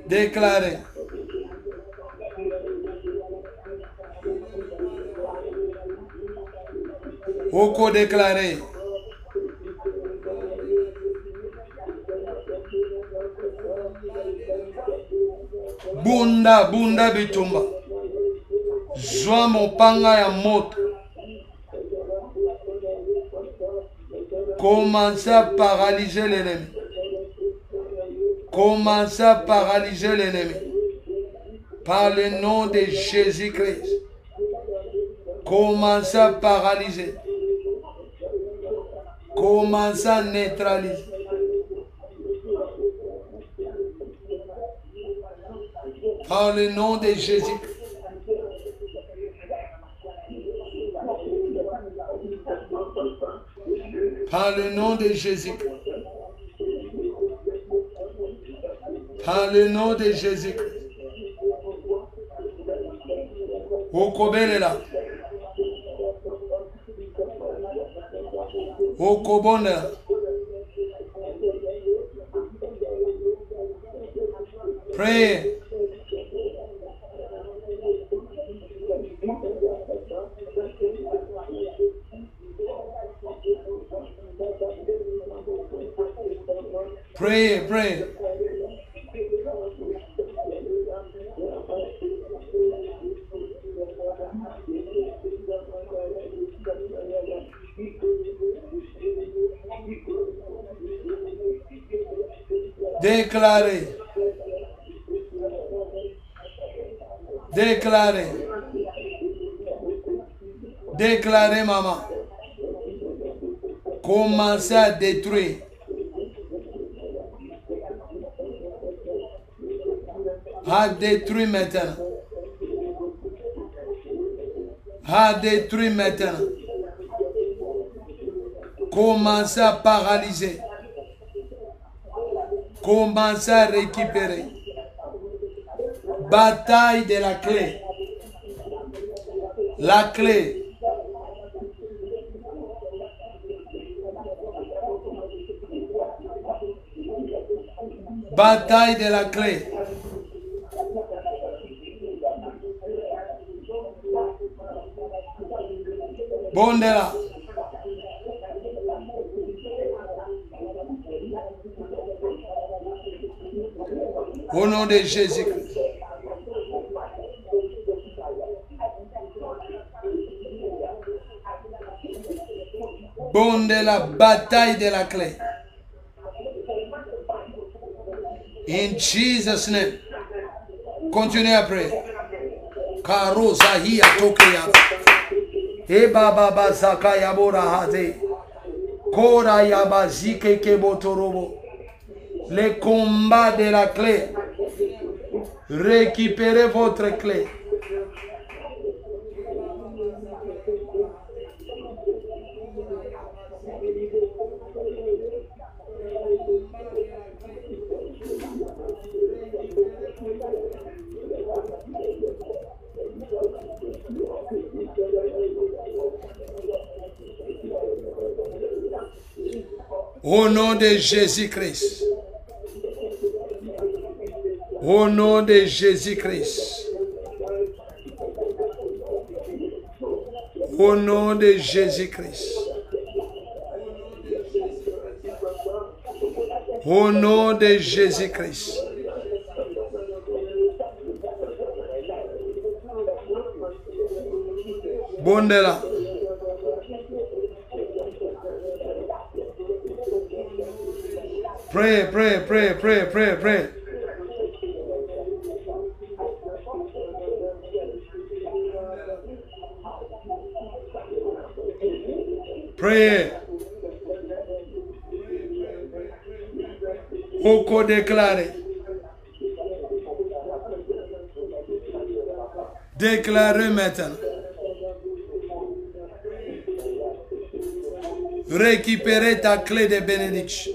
Déclarez. Oko déclaré. Bunda, bunda bitumba. Zwa mopanga ya moto. Commencez à paralyser l'ennemi. Commencez à paralyser l'ennemi. Par le nom de Jésus-Christ. Commencez à paralyser. Commencez à neutraliser. Par le nom de Jésus-Christ. Par le nom de Jésus-Christ. Par le nom de Jésus-Christ. Okobelela. Okobonela. Pray. Pray, pray. Déclarez. Déclarez. Déclarez, maman. Commencez à détruire. À détruire maintenant. À détruire maintenant. Commencez à paralyser. Commencez à récupérer. Bataille de la clé. La clé. Bataille de la clé. Bondela. Au nom de Jésus-Christ. Bondela, bataille de la clé. In Jesus' name. Continuez à prier. Karosa hiya tokeyaba. Eba baba zaka yabora hade. Kora yaba zike kebotorobo. Les combats de la clé. Récupérez votre clé. Au nom de Jésus-Christ. Au nom de Jésus-Christ. Au nom de Jésus-Christ. Au nom de Jésus-Christ. Bondela. Pray, pray, pray, pray, pray, pray. Pray. Oko déclaré. Déclarez maintenant. Récupérez ta clé de bénédiction.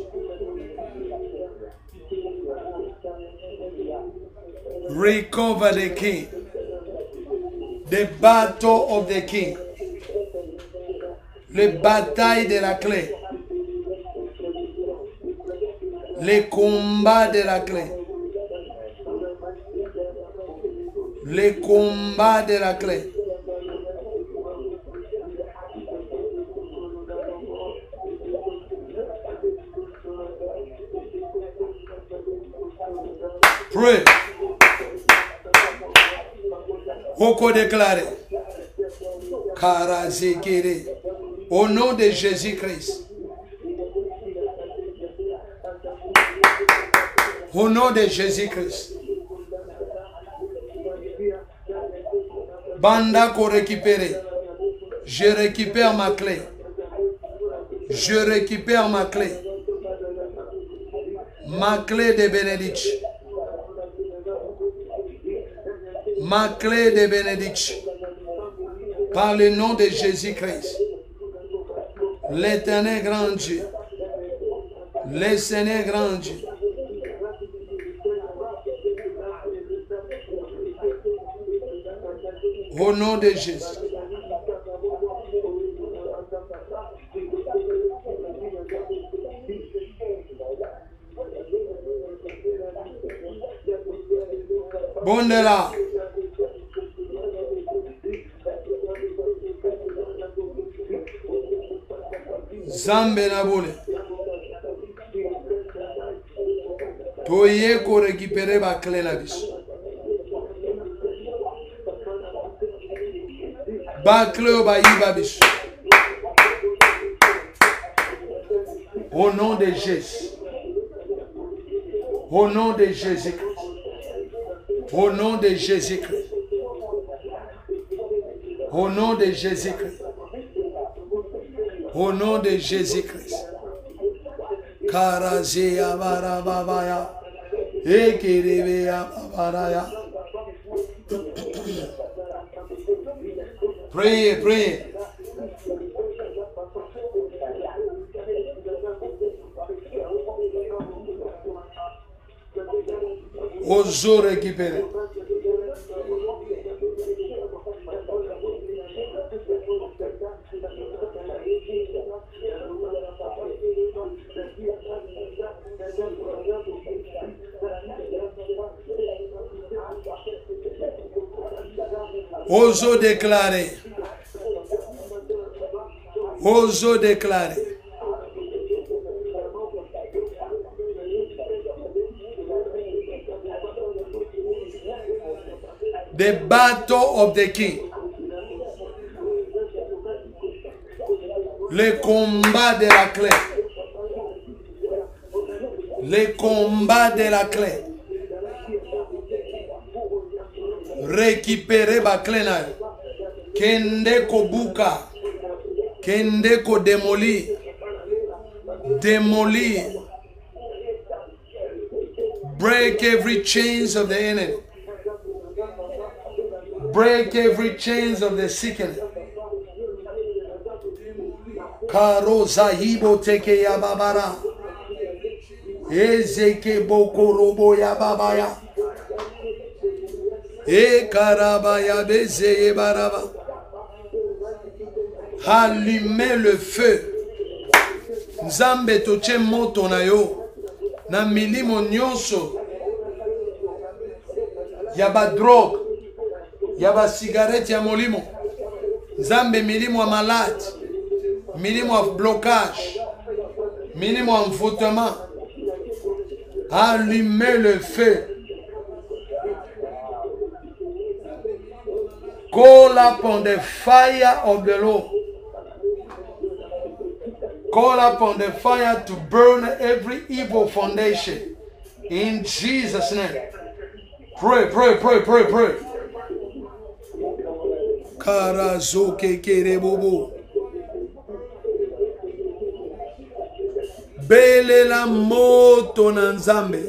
Recover the king. The battle of the king. Les batailles de la clé. Les combats de la clé. Les combats de la clé. Pray. Oko déclaré. Karazekere. Au nom de Jésus-Christ. Au nom de Jésus-Christ. Banda ko récupéré. Je récupère ma clé. Je récupère ma clé. Ma clé de bénédiction. Ma clé de bénédiction. Par le nom de Jésus-Christ. L'Éternel grand Dieu. Le Seigneur grand Dieu. Au nom de Jésus. Bondela. Zambe na boule. Toye ko récupérer ma clé na biso. Bacleo bayiba biso. Au nom de Jésus. Au nom de Jésus-Christ. Au nom de Jésus-Christ. Au nom de Jésus-Christ. Au nom de Jésus-Christ. Karazia barabaya. Ekerebeya baraya. Priez, priez. Oso récupérer. Oso déclarer. Oso déclarer. The battle of the king. Le combat de la clé. Le combat de la clé. Récupérer ma clé. Kende kobuka. Kende ko démolir. Démolir. Break every chains of the enemy. Break every chains of the sickness. Karo zahibo teke ya babara. Ezeke boko robo ya babaya. E karabaya bezeye baraba. Allumez le feu. Nzambe toche moto na yo. Na milimo nyonso. Yaba drogue. Yaba cigarette ya molimo. Nzambe milimo wa malade. Milimo wa blocage. Milimo wa envoûtement. Allumez le feu. Call upon the fire of the Lord. Call upon the fire to burn every evil foundation. In Jesus' name. Pray, pray, pray, pray, pray. Karazoke kerebobo. Bele la moto na Nzambe.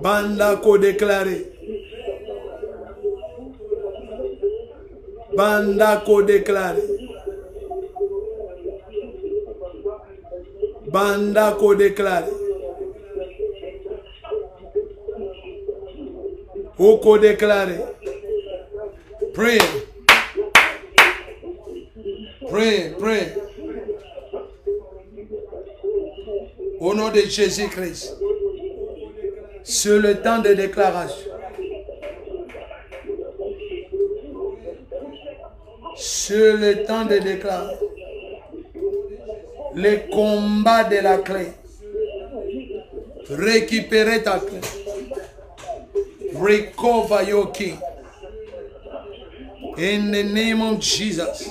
Banda ko déclaré. Banda ko déclaré. Banda ko déclaré. Oko déclaré. Pray. Pray, pray. Au nom de Jésus-Christ. Sur le temps de déclaration. Sur le temps de déclaration. Le combat de la clé. Récupérer ta clé. Recover your king. In the name of Jesus.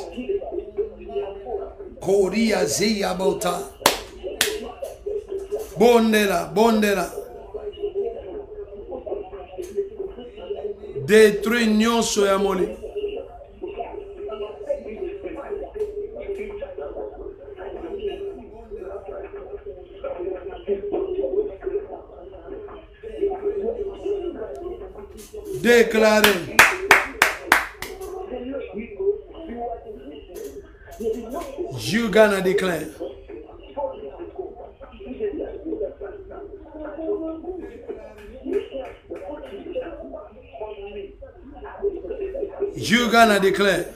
Korea Zia Bota. Bondela, bondela. Détruis nyonso ya moli. Déclarez. You gonna declare. You gonna declare.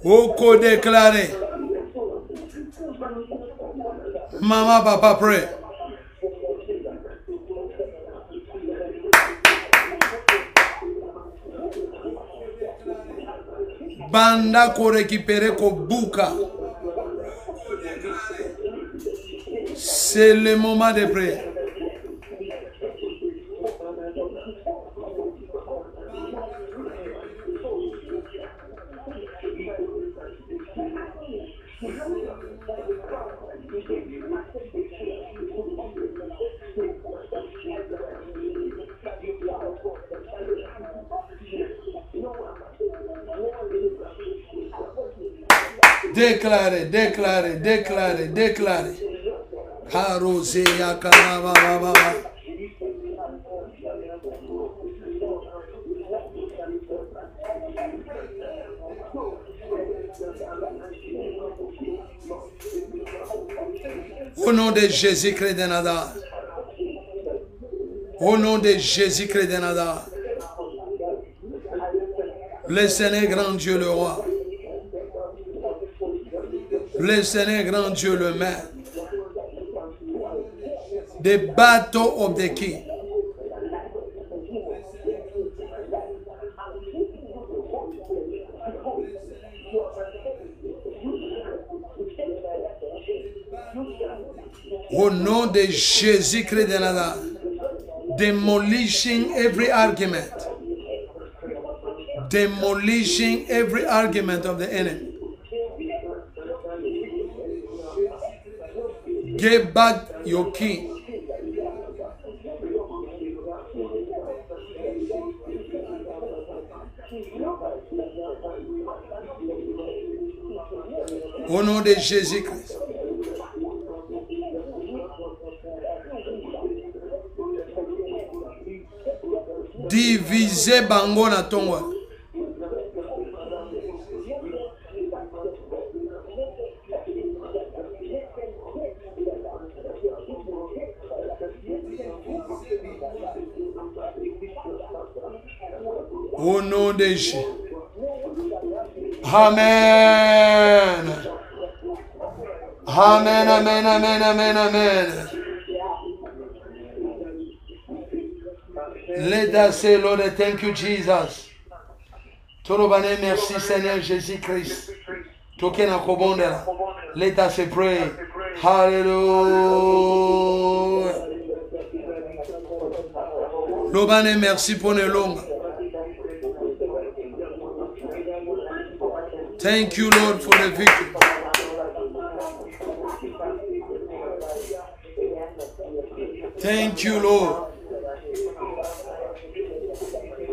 Oko déclarer. Maman, papa, pray. Banda ko récupérer ko bouka. C'est le moment de prière. Déclarez, déclarez, déclarez, déclarez. Karose yakaraba baba. Au nom de Jésus-Christ de Nazareth. Au nom de Jésus-Christ de Nazareth. Le Seigneur grand Dieu le roi. Le Seigneur grand Dieu le Maître. The battle of the king. Au nom de Jésus-Christ de Nazareth. Demolishing every argument. Demolishing every argument of the enemy. Give back your king. Au nom de Jésus-Christ. Divisez bango na tongo. Au nom de Jésus. Amen. Amen, amen, amen, amen, amen. Let us say, Lord, thank you, Jesus. Torobane, merci, Seigneur Jésus-Christ. Tokena kobondela. Let us pray. Hallelujah. Lobane, merci pour le long. Thank you, Lord, for the victory. Thank you, Lord.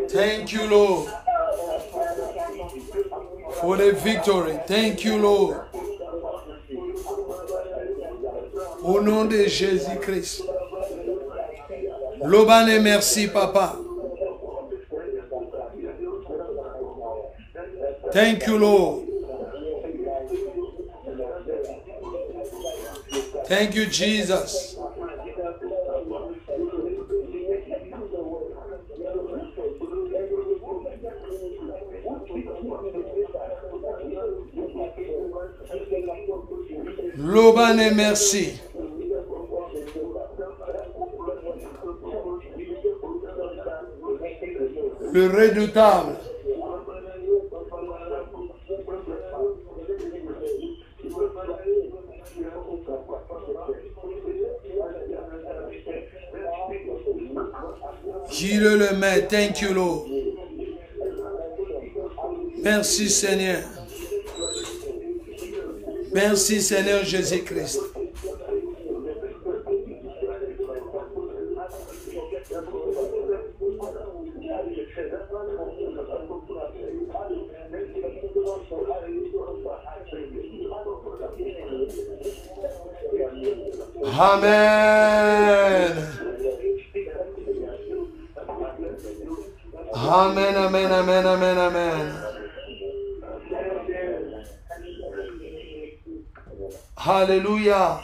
Thank you, Lord, for the victory. Thank you, Lord. Au nom de Jésus-Christ. Lobane, merci, Papa. Thank you, Lord. Thank you, Jesus. Lobane, merci. le redoutable. Gilles le Maître, thank you Lord. Merci Seigneur. Merci Seigneur Jésus-Christ. Amen. Amen, amen, amen, amen, amen. Alléluia.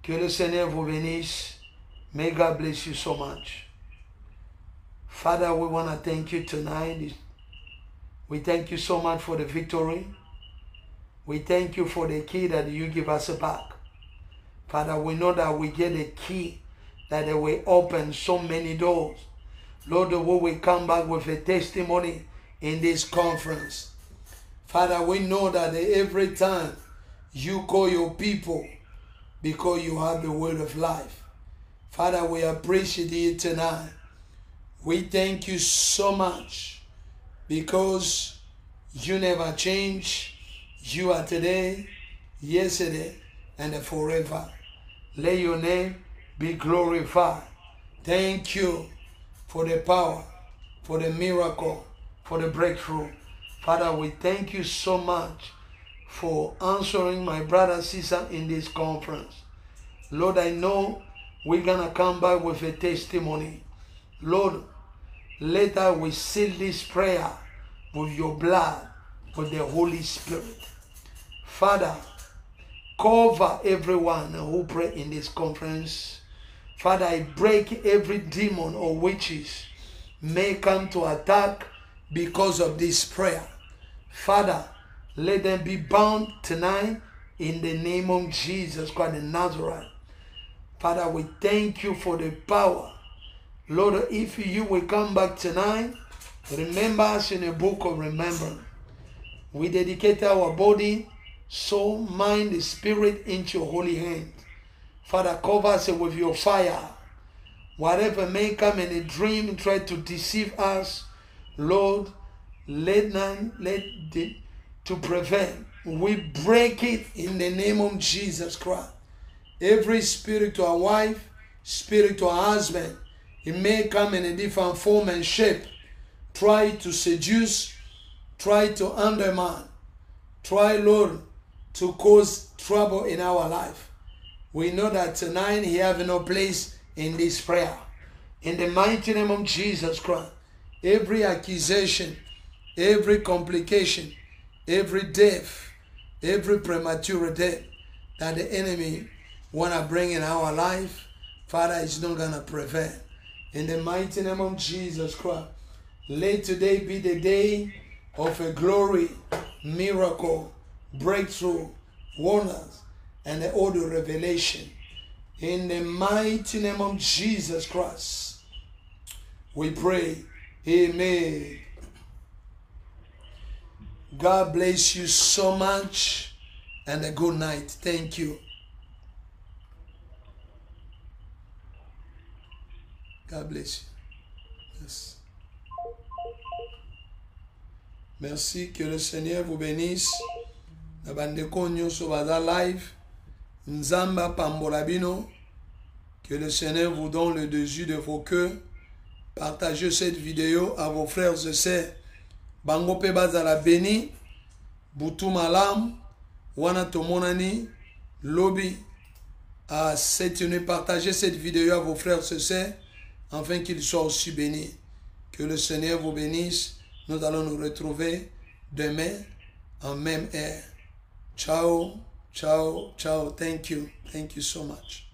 Que le Seigneur vous bénisse. May God bless you so much. Father, we want to thank you tonight. We thank you so much for the victory. We thank you for the key that you give us back. Father, we know that we get a key that will open so many doors. Lord, we will come back with a testimony in this conference. Father, we know that every time you call your people because you have the word of life. Father, we appreciate it tonight. We thank you so much because you never change. You are today, yesterday, and forever. Let your name be glorified. Thank you for the power, for the miracle, for the breakthrough. Father, we thank you so much for answering my brother sister in this conference. Lord, I know we're going to come back with a testimony. Lord, later we seal this prayer with your blood, with the Holy Spirit. Father, cover everyone who pray in this conference. Father, I break every demon or witches may come to attack because of this prayer. Father, let them be bound tonight in the name of Jesus Christ of Nazareth. Father, we thank you for the power. Lord, if you will come back tonight, remember us in the book of remembrance. We dedicate our body, soul, mind, spirit into your holy hand. Father, cover us with your fire. Whatever may come in a dream, try to deceive us, Lord, to prevent. We break it in the name of Jesus Christ. Every spirit to a wife, spirit to a husband, it may come in a different form and shape. Try to seduce, try to undermine, try, Lord, to cause trouble in our life. We know that tonight he have no place in this prayer. In the mighty name of Jesus Christ, every accusation, every complication, every death, every premature death that the enemy want to bring in our life, Father, is not going to prevail. In the mighty name of Jesus Christ, let today be the day of a glory, miracle, breakthrough, wonders, and all the revelation. In the mighty name of Jesus Christ, we pray. Amen. God bless you so much and a good night. Thank you. God bless you. Yes. Merci, que le Seigneur vous bénisse. Nabandeko nyonso baza live. Nzamba pambola bino. Que le Seigneur vous donne le désir de vos cœurs. Partagez cette vidéo à vos frères et sœurs. Bango pe bazala béni. Butu malam. Wana tomonani. Lobby. Partagez cette vidéo à vos frères et sœurs. Afin qu'ils soient aussi bénis. Que le Seigneur vous bénisse. Nous allons nous retrouver demain en même heure. Ciao, ciao, ciao. Thank you. Thank you so much.